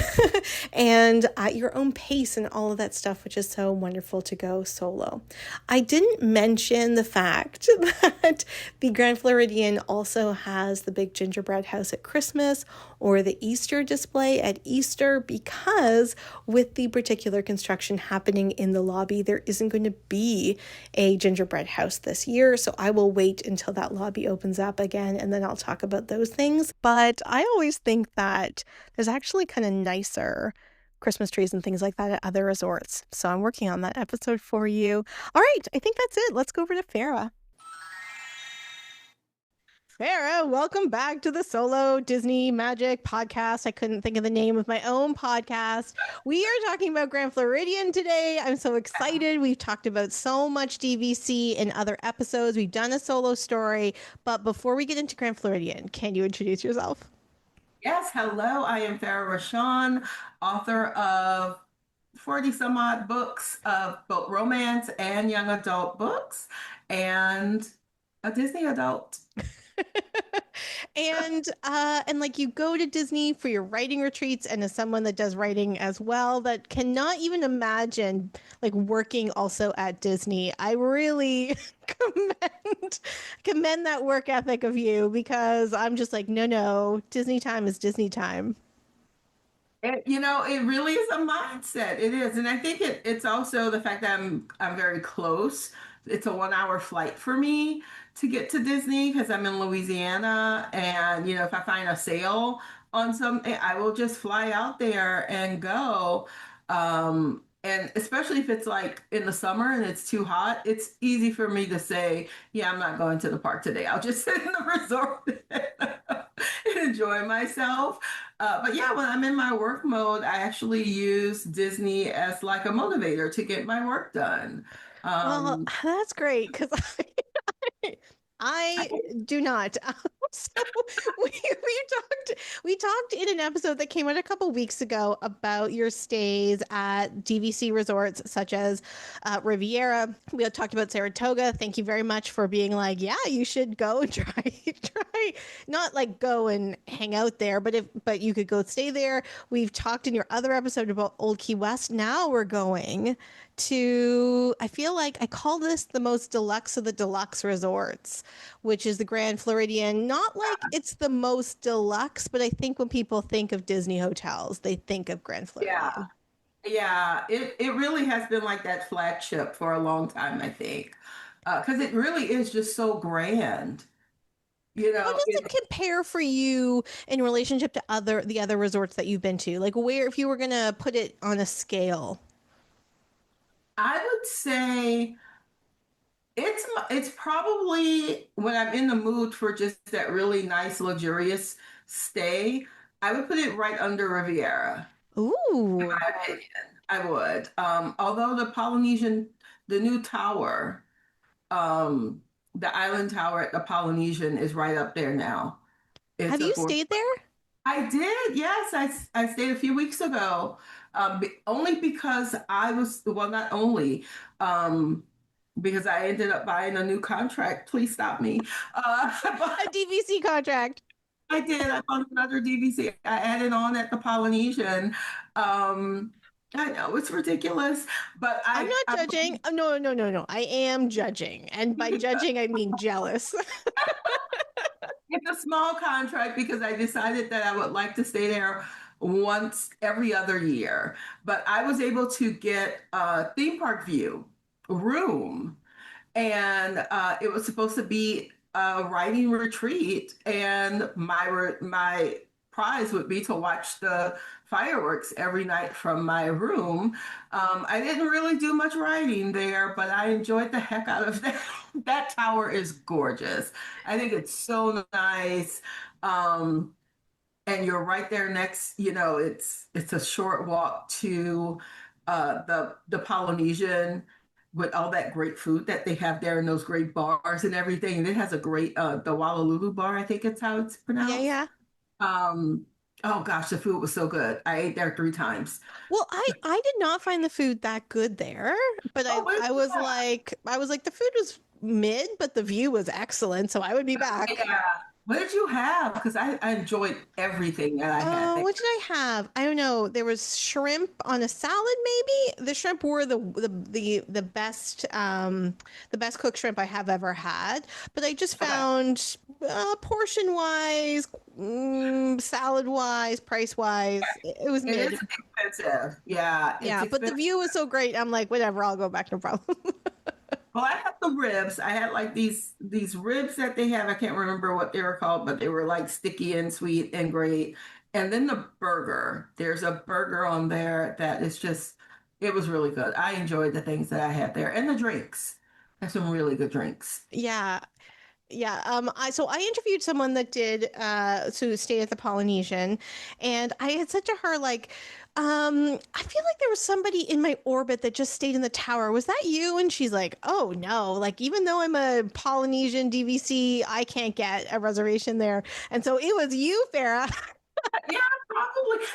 and at your own pace and all of that stuff, which is so wonderful to go solo. I didn't mention the fact that the Grand Floridian also has the big gingerbread house at Christmas or the Easter display at Easter, because with the particular construction happening in the lobby, there isn't going to be a gingerbread house this year. So I will wait until that lobby opens up again, and then I'll talk about those things. But I always think that there's actually kind of nicer Christmas trees and things like that at other resorts. So I'm working on that episode for you. All right, I think that's it. Let's go over to Farrah. Farrah, welcome back to the Solo Disney Magic podcast. I couldn't think of the name of my own podcast. We are talking about Grand Floridian today. I'm so excited. We've talked about so much DVC in other episodes. We've done a solo story. But before we get into Grand Floridian, can you introduce yourself? Yes, hello. I am Farrah Rochon, author of 40 some odd books of both romance and young adult books, and a Disney adult. And like you go to Disney for your writing retreats, and as someone that does writing as well, that cannot even imagine like working also at Disney. I really commend that work ethic of you, because I'm just like, no, Disney time is Disney time. It really is a mindset. It is, and I think it's also the fact that I'm very close. It's a 1 hour flight for me to get to Disney because I'm in Louisiana, and if I find a sale on something, I will just fly out there and go. And especially if it's like in the summer and it's too hot, it's easy for me to say, yeah, I'm not going to the park today. I'll just sit in the resort and enjoy myself. But yeah, when I'm in my work mode, I actually use Disney as like a motivator to get my work done. Well, Um, that's great, because I I, do not. So we talked in an episode that came out a couple weeks ago about your stays at DVC resorts such as Riviera. We had talked about Saratoga. Thank you very much for being like, yeah, you should go and try not like go and hang out there, but you could go stay there. We've talked in your other episode about Old Key West. Now we're going to, I feel like I call this the most deluxe of the deluxe resorts, which is the Grand Floridian. Not like it's the most deluxe, but I think when people think of Disney hotels, they think of Grand Yeah. Floridian. Yeah, it really has been like that flagship for a long time, I think. Because it really is just so grand. You How know, does it compare for you in relationship to the other resorts that you've been to? Like where, if you were gonna put it on a scale? I would say it's probably when I'm in the mood for just that really nice, luxurious stay, I would put it right under Riviera. Ooh. My opinion, I would. Although the new tower, um, the island tower at the Polynesian is right up there now. It's Have a you gorgeous. stayed there? I did, yes. I stayed a few weeks ago, only because I was, well, not only, um, because I ended up buying a new contract. Please stop me. A DVC contract. I did. I bought another DVC. I added on at the Polynesian. Um, I know it's ridiculous, but I'm not I judging. Oh, no, no, no, no. I am judging. And by judging, I mean jealous. it's a small contract because I decided that I would like to stay there once every other year. But I was able to get a theme park view room, and it was supposed to be a writing retreat, and my prize would be to watch the fireworks every night from my room. I didn't really do much writing there, but I enjoyed the heck out of that. That tower is gorgeous. I think it's so nice. Um, and you're right there next, it's a short walk to the Polynesian with all that great food that they have there and those great bars and everything. And it has a great the Walalulu bar, I think it's how it's Yeah, pronounced. yeah. Um, oh gosh, the food was so good. I ate there 3 times. Well, I did not find the food that good there, but Oh, what I is was that? like the food was mid, but the view was excellent, so I would be back. Yeah. What did you have? Because I enjoyed everything that I had Oh, there. what did I have? I don't know. There was shrimp on a salad, maybe. The shrimp were the best cooked shrimp I have ever had. But I just Okay. found portion wise, salad wise, price wise, it was It is mid. expensive. Yeah, it's Yeah, but the expensive. view was so great. I'm like, whatever, I'll go back, no problem. Well, I had the ribs. I had like these ribs that they have. I can't remember what they were called, but they were like sticky and sweet and great. And then the burger. There's a burger on there that is just it was really good. I enjoyed the things that I had there and the drinks. There's some really good drinks. Yeah, yeah. I interviewed someone that did so stayed at the Polynesian, and I had said to her like, I feel like there was somebody in my orbit that just stayed in the tower. Was that you? And she's like, oh no, like even though I'm a Polynesian DVC, I can't get a reservation there. And so it was you, Farrah. Yeah, probably.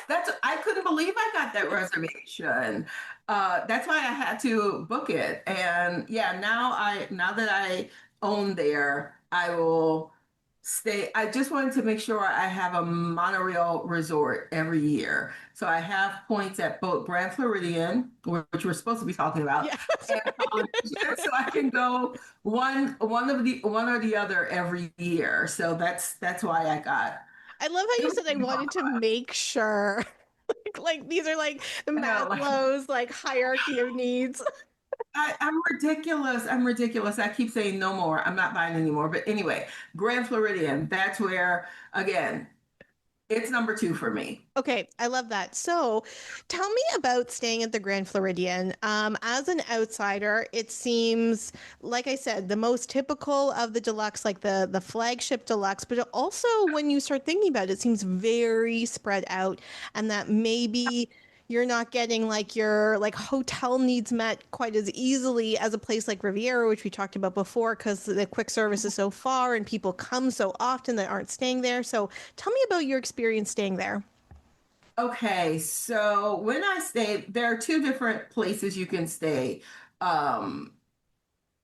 I couldn't believe I got that reservation. That's why I had to book it. And yeah, now that I own there, I will stay. I just wanted to make sure I have a monorail resort every year. So I have points at both Grand Floridian, which we're supposed to be talking about, Yeah. and Polynesian, so I can go one or the other every year. So that's why I got I love how it you was said I wanted to make sure. Like these are like the I know, like Maslow's like hierarchy of needs. I'm ridiculous. I'm ridiculous. I keep saying no more. I'm not buying anymore. But anyway, Grand Floridian, that's where, again, it's number two for me. Okay, I love that. So, tell me about staying at the Grand Floridian. As an outsider, it seems, like I said, the most typical of the deluxe, like the flagship deluxe. But it also, when you start thinking about it, it seems very spread out, and that maybe You're not getting like your like hotel needs met quite as easily as a place like Riviera, which we talked about before, because the quick service is so far and people come so often that aren't staying there. So tell me about your experience staying there. Okay, so when I stay, there are two different places you can stay. Um,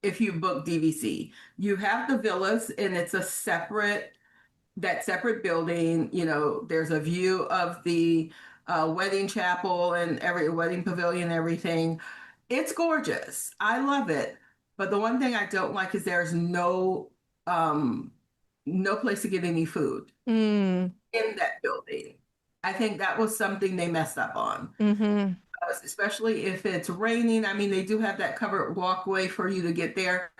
if you book DVC, you have the villas, and it's a separate that separate building. You know, there's a view of the wedding chapel and every wedding pavilion, and everything. It's gorgeous. I love it. But the one thing I don't like is there's um, no place to get any food Mm, in that building. I think that was something they messed up on, mm-hmm. especially if it's raining. I mean, they do have that covered walkway for you to get there,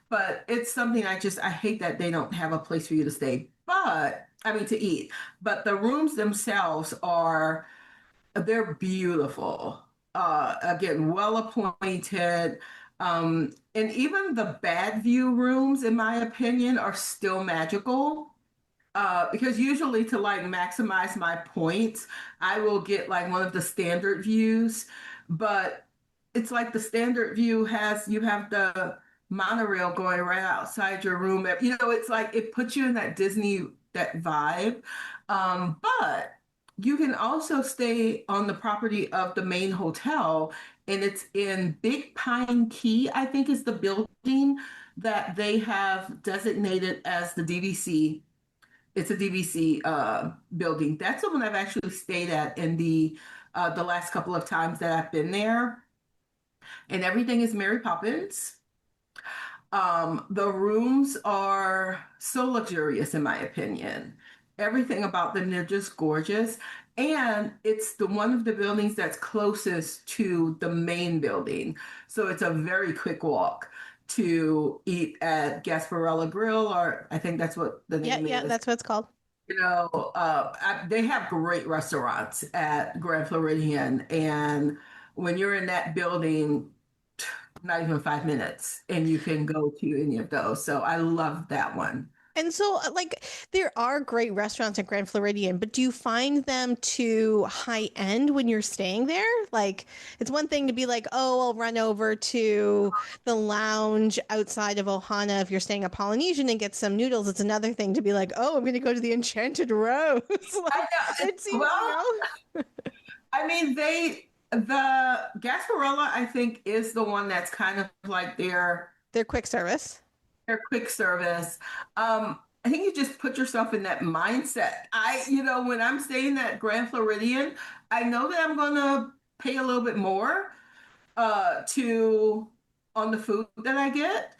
but it's something I hate that they don't have a place for you to stay. But I mean, to eat. But the rooms themselves they're beautiful. Again, well appointed. And even the bad view rooms, in my opinion, are still magical. Because usually to like maximize my points, I will get like one of the standard views, but it's like the standard view you have the monorail going right outside your room. You know, it's like it puts you in that vibe. But you can also stay on the property of the main hotel, and it's in Big Pine Key, I think is the building that they have designated as the DVC. It's a DVC building. That's the one I've actually stayed at in the last couple of times that I've been there, and everything is Mary Poppins. The rooms are so luxurious, in my opinion. Everything about them, they're just gorgeous. And it's the one of the buildings that's closest to the main building. So it's a very quick walk to eat at Gasparilla Grill, or I think that's what the Yeah, name yeah, is. that's what it's called. You know, they have great restaurants at Grand Floridian, and when you're in that building, not even 5 minutes, and you can go to any of those. So I love that one. And so, like, there are great restaurants at Grand Floridian, but do you find them too high end when you're staying there? Like, it's one thing to be like, oh, I'll run over to the lounge outside of Ohana if you're staying at Polynesian and get some noodles. It's another thing to be like, oh, I'm going to go to the Enchanted Rose. I Like, know. it seems, Well, I mean, the Gasparilla, I think, is the one that's kind of like they're quick service. their quick service. I think you just put yourself in that mindset. When I'm staying at Grand Floridian, I know that I'm gonna pay a little bit more to on the food that I get,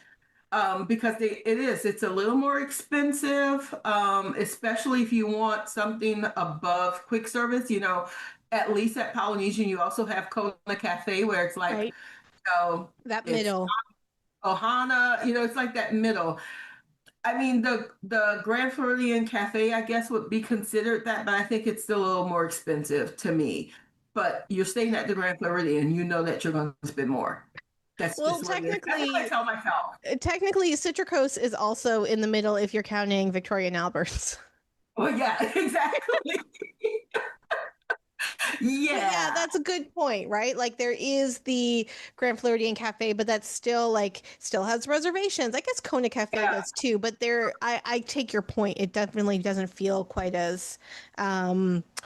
because it's a little more expensive, especially if you want something above quick service. At least at Polynesian, you also have Kona Cafe, where it's like, Right. That it's middle. Ohana, it's like that middle. I mean, the Grand Floridian Cafe, I guess, would be considered that, but I think it's still a little more expensive to me. But you're staying at the Grand Floridian, you know that you're going to spend more. That's Well, just what it is. That's what I tell myself. technically, Citricos is also in the middle if you're counting Victorian Alberts. Well, yeah, exactly. But yeah, Yeah, that's a good point, right? Like there is the Grand Floridian Cafe, but that's still like still has reservations. I guess Kona Cafe yeah, does too, but I take your point. It definitely doesn't feel quite as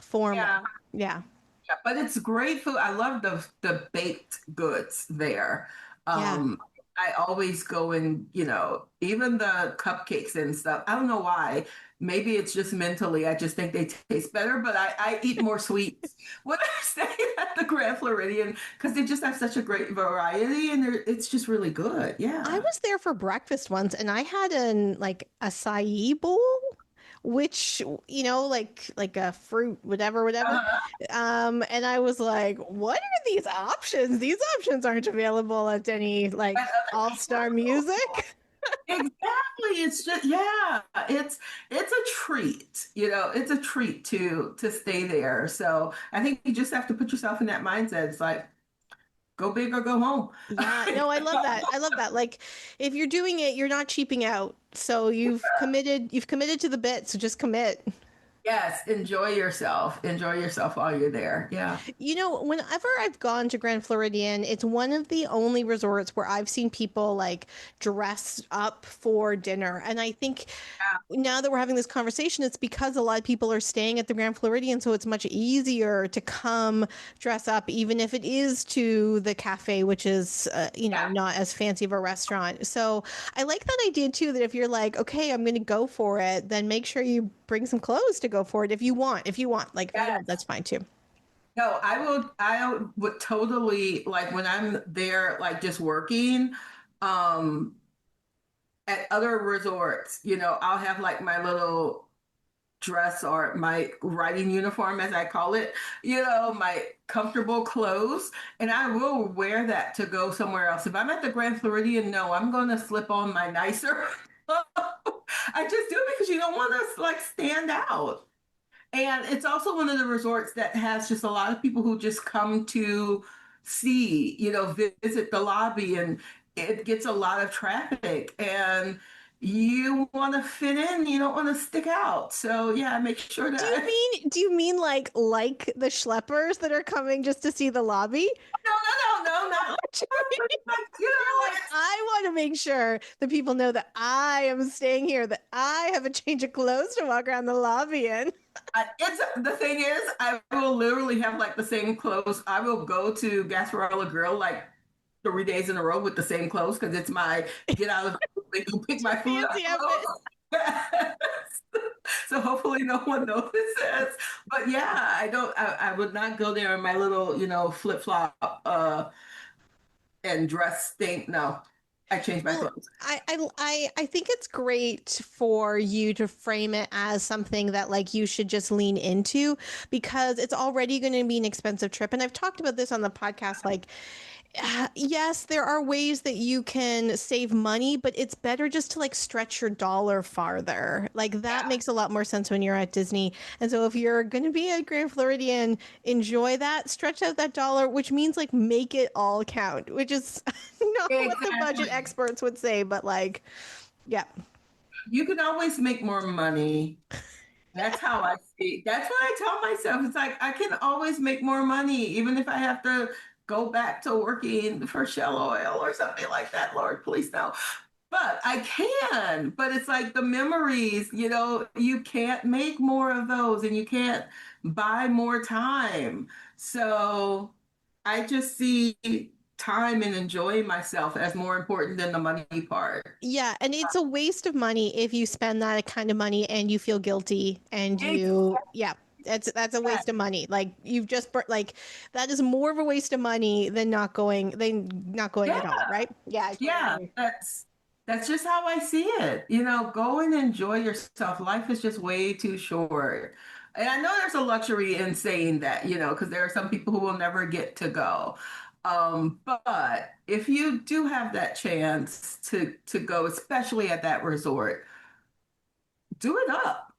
formal. yeah. Yeah. Yeah, but it's great food. I love the baked goods there. Yeah. Um, I always go and, even the cupcakes and stuff. I don't know why. Maybe it's just mentally. I just think they taste better, but I eat more sweets when I stay at the Grand Floridian, because they just have such a great variety, and it's just really good. I Yeah. was there for breakfast once and I had an like acai bowl, which like a fruit, whatever. Uh, And I was like, what are these options? These options aren't available at any at like other all-star places. music. Exactly. It's just, yeah, it's a treat. It's a treat to stay there. So I think you just have to put yourself in that mindset. It's like go big or go home. Yeah, no, I love that. I love that. Like if you're doing it, you're not cheaping out. So you've committed to the bit, so just commit. Yes, enjoy yourself. Enjoy yourself while you're there. Yeah. You know, whenever I've gone to Grand Floridian, it's one of the only resorts where I've seen people like dress up for dinner. And I think now that we're having this conversation, it's because a lot of people are staying at the Grand Floridian, so it's much easier to come dress up, even if it is to the cafe, which is, Yeah. not as fancy of a restaurant. So I like that idea too, that if you're like, okay, I'm going to go for it, then make sure you bring some clothes to go for it if you want. If you want, like, if you don't, Yes. that's fine too. No, I would totally like when I'm there, like just working, um, at other resorts, I'll have like my little dress or my riding uniform, as I call it, my comfortable clothes. And I will wear that to go somewhere else. If I'm at the Grand Floridian, no, I'm going to slip on my nicer. I just do it because you don't want to like stand out. And it's also one of the resorts that has just a lot of people who just come to see, visit the lobby, and it gets a lot of traffic. And you want to fit in, you don't want to stick out. So yeah, make sure Do you that mean like the schleppers that are coming just to see the lobby? no, no, no, no, not like, like You're like, I want to make sure that people know that I am staying here, that I have a change of clothes to walk around the lobby in. it's the thing is, I will literally have like the same clothes. I will go to Gasparilla Grill like 3 days in a row with the same clothes because it's my get out of the go pick It's your my food up fancy outfit. clothes. Yes. So hopefully no one notices. But yeah, I don't. I would not go there in my little, flip flop and dress thing. No, I changed my Well, clothes. I think it's great for you to frame it as something that like you should just lean into because it's already going to be an expensive trip. And I've talked about this on the podcast, like yes, there are ways that you can save money, but it's better just to like stretch your dollar farther. Like that Yeah, makes a lot more sense when you're at Disney. And so if you're going to be at Grand Floridian, enjoy that, stretch out that dollar, which means like make it all count, which is not what the budget exactly. experts would say, but like, yeah. You can always make more money. That's how I see. That's what I tell myself. It's like I can always make more money, even if I have to go back to working for Shell Oil or something like that. Lord, please no. But I can. But it's like the memories, you can't make more of those and you can't buy more time. So I just see time and enjoying myself as more important than the money part. Yeah, and it's a waste of money if you spend that kind of money and you feel guilty and Exactly. yeah, that's a waste of money. Like you've just like that is more of a waste of money than not going at all, Yeah. right? Yeah, I totally Yeah, agree. that's just how I see it. Go and enjoy yourself. Life is just way too short. And I know there's a luxury in saying that, because there are some people who will never get to go. But if you do have that chance to go, especially at that resort, do it up.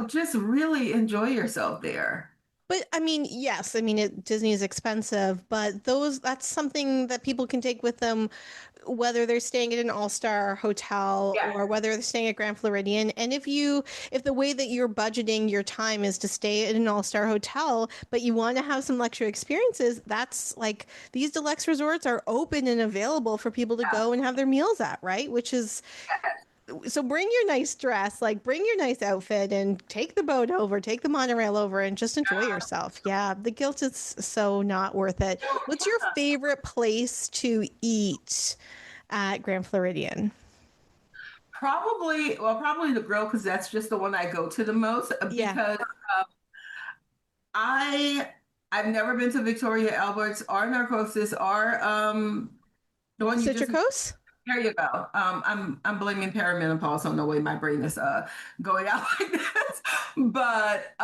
Just really enjoy yourself there. But I mean, yes, I mean Disney is expensive, but that's something that people can take with them whether they're staying at an all-star hotel Yeah. or whether they're staying at Grand Floridian. And if the way that you're budgeting your time is to stay at an all-star hotel, but you want to have some luxury experiences, that's like these deluxe resorts are open and available for people to go and have their meals at, right? Which is so bring your nice dress, like bring your nice outfit and take the boat over, take the monorail over and just enjoy yourself. Yeah, the guilt is so not worth it. What's your favorite place to eat at Grand Floridian? Probably the grill because that's just the one I go to the most Yeah. because I I've never been to Victoria Alberts or Narcosis or the one you just Citricos? there you go. I'm blaming perimenopause on the way my brain is going out like this. But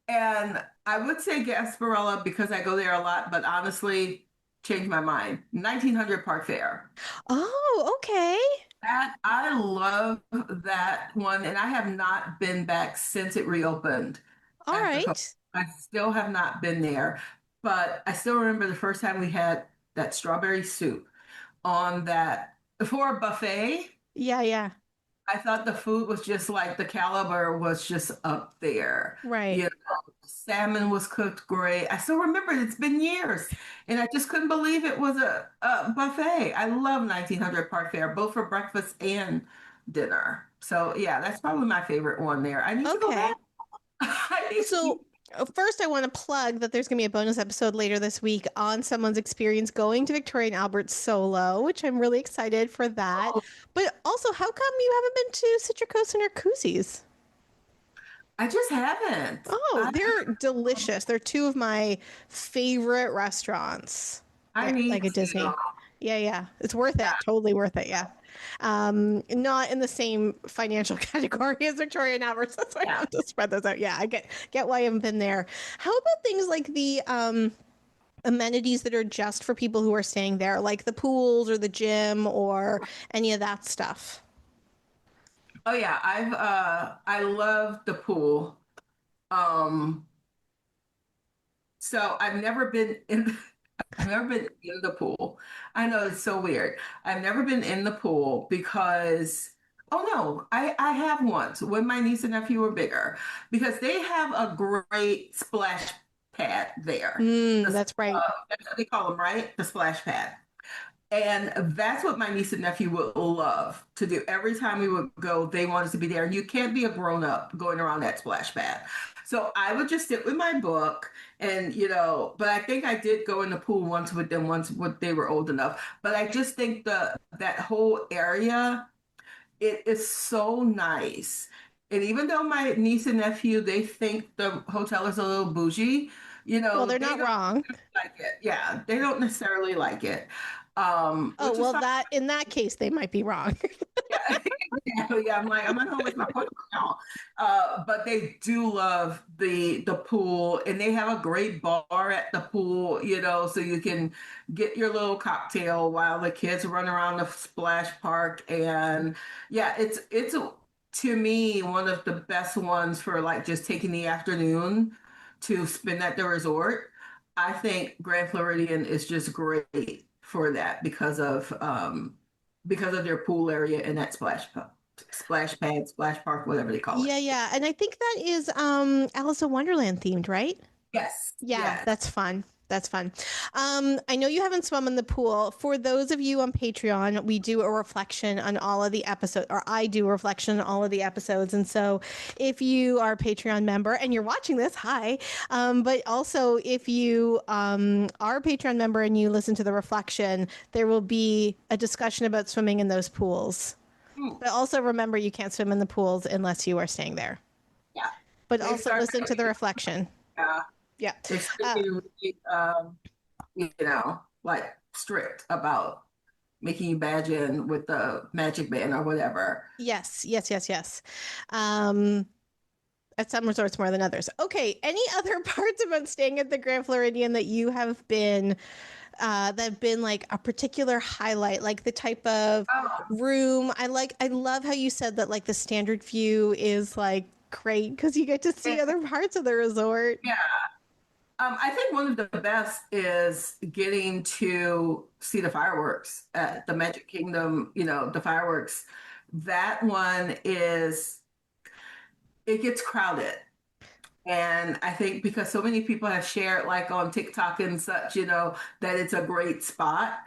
and I would say Gasparilla because I go there a lot, but honestly, changed my mind. 1900 Park Fair. Oh, okay. That I love that one, and I have not been back since it reopened All after COVID. right. I still have not been there, but I still remember the first time we had that strawberry soup on that for a buffet. Yeah, yeah. I thought the food was just like the caliber was just up there. You Right. know, salmon was cooked great. I still remember it. It's been years, and I just couldn't believe it was a buffet. I love 1900 Park Fair, both for breakfast and dinner. So yeah, that's probably my favorite one there. I need to go back. Okay. I need So, to. first, I want to plug that there's going to be a bonus episode later this week on someone's experience going to Victoria and Albert solo, which I'm really excited for that. Oh, But also, how come you haven't been to Citricoast and Arcuzzi's? I just haven't. Oh, they're delicious. They're two of my favorite restaurants. I Like need at to. Disney. Yeah, yeah. It's worth Yeah. it. Totally worth it. Yeah. Not in the same financial category as Victoria and Albert. That's why I Yeah. have to spread those out. Yeah, I get why I haven't been there. How about things like the amenities that are just for people who are staying there, like the pools or the gym or any of that stuff? Oh yeah, I love the pool. Um, so I've never been in the pool. I know it's so weird. I've never been in the pool because oh no, I have once when my niece and nephew were bigger because they have a great splash pad there. That's right. That's what they call them, right? The splash pad. And that's what my niece and nephew would love to do. Every time we would go, they wanted to be there. And you can't be a grown up going around that splash pad. So I would just sit with my book and, but I think I did go in the pool once with them once when they were old enough. But I just think that whole area, it is so nice. And even though my niece and nephew, they think the hotel is a little bougie, Well, they're they not don't wrong. like it. Yeah, they don't necessarily like it, Oh, which is well, fine. that in that case, they might be wrong. Yeah, yeah. I'm like, I'm at home with my portable now. But they do love the pool, and they have a great bar at the pool, so you can get your little cocktail while the kids run around the splash park. And yeah, it's to me one of the best ones for like just taking the afternoon to spend at the resort. I think Grand Floridian is just great for that because of their pool area and that splash pad, splash park, whatever they call it. Yeah, yeah. And I think that is Alice in Wonderland themed, right? Yes, Yeah, yes. that's fun. That's fun. I know you haven't swum in the pool. For those of you on Patreon, we do a reflection on all of the episodes, or I do a reflection on all of the episodes. And so if you are a Patreon member and you're watching this, hi. But also, if you are a Patreon member and you listen to the reflection, there will be a discussion about swimming in those pools. Hmm, But also remember, you can't swim in the pools unless you are staying there. yeah. But They also start listen to the getting, reflection. uh, Yeah. they start Uh, getting really, like strict about making you badge in with the magic band or whatever. yes, yes, yes, yes. Um, at some resorts more than others. Okay. Any other parts about staying at the Grand Floridian that you have been that have been like a particular highlight, like the type of Oh, room? I love how you said that like the standard view is like great because you get to see other parts of the resort. yeah. I think one of the best is getting to see the fireworks at the Magic Kingdom, the fireworks. That one it gets crowded. And I think because so many people have shared, like on TikTok and such, that it's a great spot.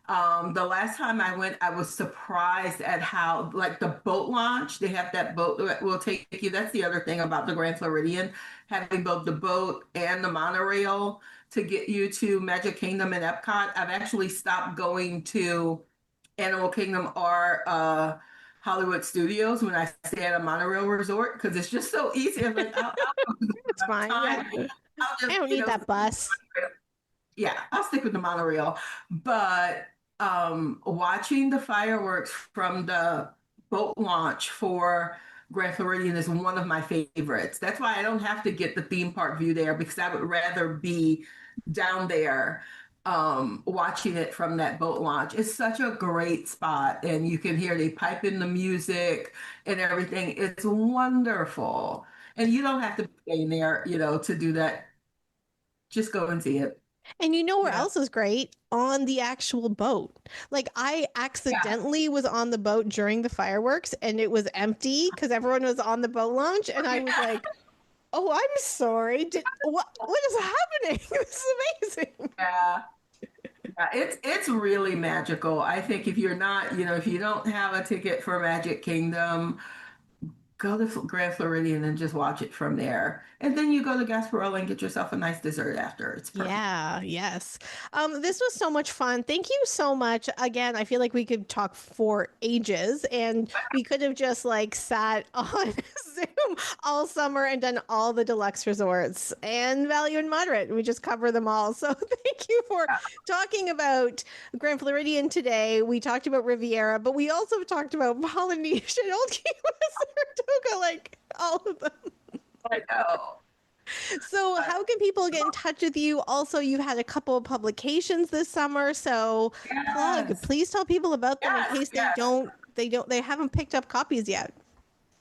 The last time I went, I was surprised at how, like the boat launch, they have that boat that will take you. That's the other thing about the Grand Floridian, having both the boat and the monorail to get you to Magic Kingdom and Epcot. I've actually stopped going to Animal Kingdom or Hollywood Studios when I stay at a monorail resort because it's just so easy. I'm like, I'll go It's fine. Yeah. time. I'll I just, don't need that bus. yeah, I'll stick with the monorail. But watching the fireworks from the boat launch for Grand Floridian is one of my favorites. That's why I don't have to get the theme park view there because I would rather be down there watching it from that boat launch. It's such a great spot, and you can hear they pipe in the music and everything. It's wonderful. And you don't have to be in there, to do that. Just go and see it. And you know where Yeah. else is great? On the actual boat. Like I Yeah. accidentally was on the boat during the fireworks and it was empty because everyone was on the boat launch. And I was like, oh, I'm sorry. What is happening? This is amazing. Yeah. Yeah, it's really magical. I think if you're not, if you don't have a ticket for Magic Kingdom, go to Grand Floridian and just watch it from there. And then you go to Gasparilla and get yourself a nice dessert after. It's perfect. Yeah, yes. This was so much fun. Thank you so much. Again, I feel like we could talk for ages and we could have just like sat on Zoom all summer and done all the deluxe resorts and value and moderate. We just cover them all. So thank you for talking about Grand Floridian today. We talked about Riviera, but we also talked about Polynesian, Old Key West, Saratoga, like all of them. I know. So, how can people get in touch with you? Also, you've had a couple of publications this summer, so plug. Yes. Please tell people about them in Yes. case Yes. they haven't picked up copies yet.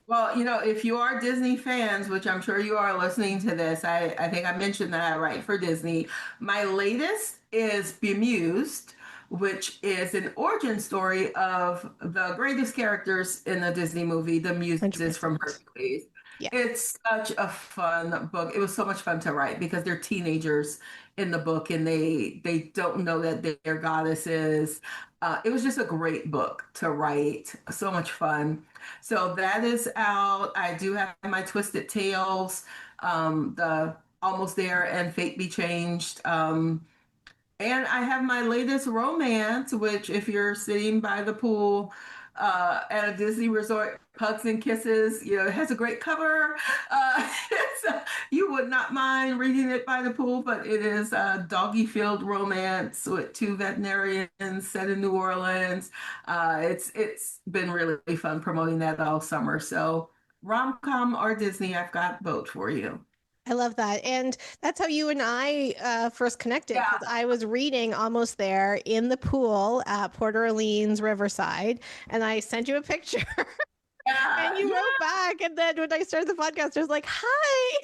Well, if you are Disney fans, which I'm sure you are listening to this, I think I mentioned that I write for Disney. My latest is Bemused, which is an origin story of the greatest characters in the Disney movie, the Muses from 100%. Hercules. Yeah. It's such a fun book. It was so much fun to write because they're teenagers in the book and they don't know that they're goddesses. It was just a great book to write. So much fun. So that is out. I do have my Twisted Tales, the Almost There and Fate Be Changed. And I have my latest romance, which, if you're sitting by the pool at a Disney resort, Hugs and Kisses, it has a great cover. So you would not mind reading it by the pool, but it is a doggy filled romance with two veterinarians set in New Orleans. It's been really fun promoting that all summer. So rom com or Disney, I've got both for you. I love that. And that's how you and I first connected Yeah, because I was reading Almost There in the pool at Port Orleans Riverside. And I sent you a picture and yeah, you yeah. wrote back. And then when I started the podcast, I was like, hi,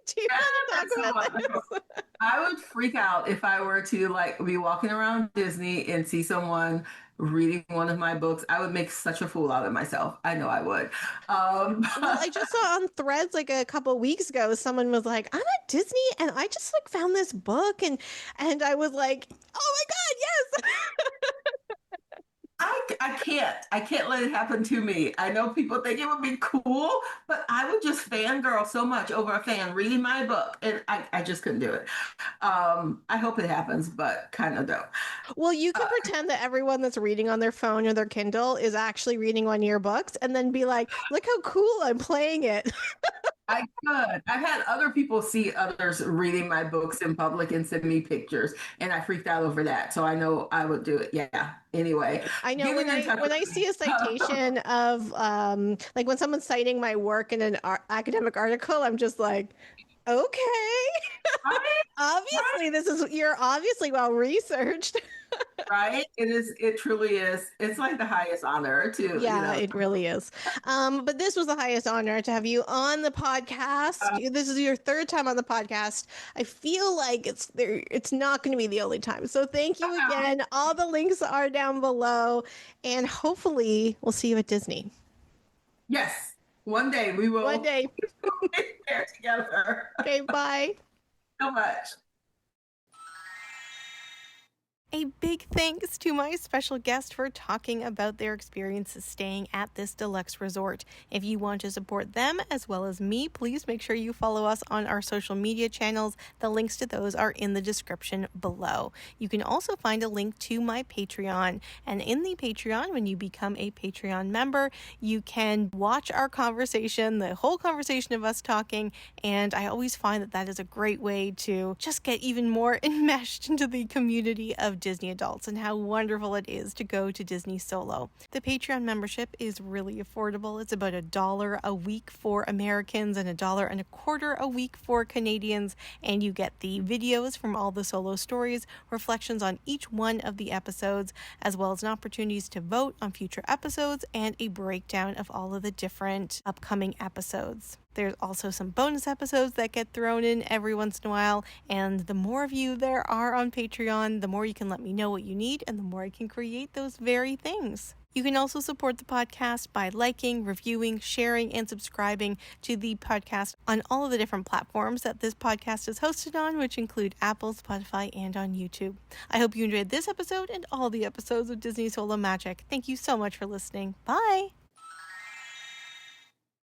do you want to So talk about this? I would freak out if I were to like be walking around Disney and see someone reading one of my books. I would make such a fool out of myself. I know I would. Well, I just saw on Threads like a couple weeks ago, someone was like, "I'm at Disney and I just like found this book," and I was like, "Oh my god, yes!" I can't let it happen to me. I know people think it would be cool, but I would just fangirl so much over a fan reading my book, and I just couldn't do it. I hope it happens, but kind of don't. Well, you can Uh, pretend that everyone that's reading on their phone or their Kindle is actually reading one of your books, and then be like, "Look how cool I'm playing it." I could. I've had other people see others reading my books in public and send me pictures, and I freaked out over that. So I know I would do it. Yeah. Anyway, I know getting when in I touch when with I see me. a citation of like when someone's citing my work in an academic article, I'm just like, okay. Right? Obviously, you're obviously well researched. Right? It is. It truly is. It's like the highest honor to, Yeah, it really is. But this was the highest honor to have you on the podcast. uh, This is your third time on the podcast. I feel like it's not going to be the only time. So thank you again. All the links are down below, and hopefully we'll see you at Disney yes. One day we one will day. be there together. Okay, bye. So much. A big thanks to my special guest for talking about their experiences staying at this deluxe resort. If you want to support them as well as me, please make sure you follow us on our social media channels. The links to those are in the description below. You can also find a link to my Patreon. And in the Patreon, when you become a Patreon member, you can watch our conversation, the whole conversation of us talking. And I always find that that is a great way to just get even more enmeshed into the community of Disney adults and how wonderful it is to go to Disney solo. The Patreon membership is really affordable. It's about $1 a week for Americans and $1.25 a week for Canadians, and you get the videos from all the solo stories, reflections on each one of the episodes, as well as opportunities to vote on future episodes and a breakdown of all of the different upcoming episodes. There's also some bonus episodes that get thrown in every once in a while, and the more of you there are on Patreon, the more you can let me know what you need, and the more I can create those very things. You can also support the podcast by liking, reviewing, sharing, and subscribing to the podcast on all of the different platforms that this podcast is hosted on, which include Apple, Spotify, and on YouTube. I hope you enjoyed this episode and all the episodes of Disney Solo Magic. Thank you so much for listening. Bye!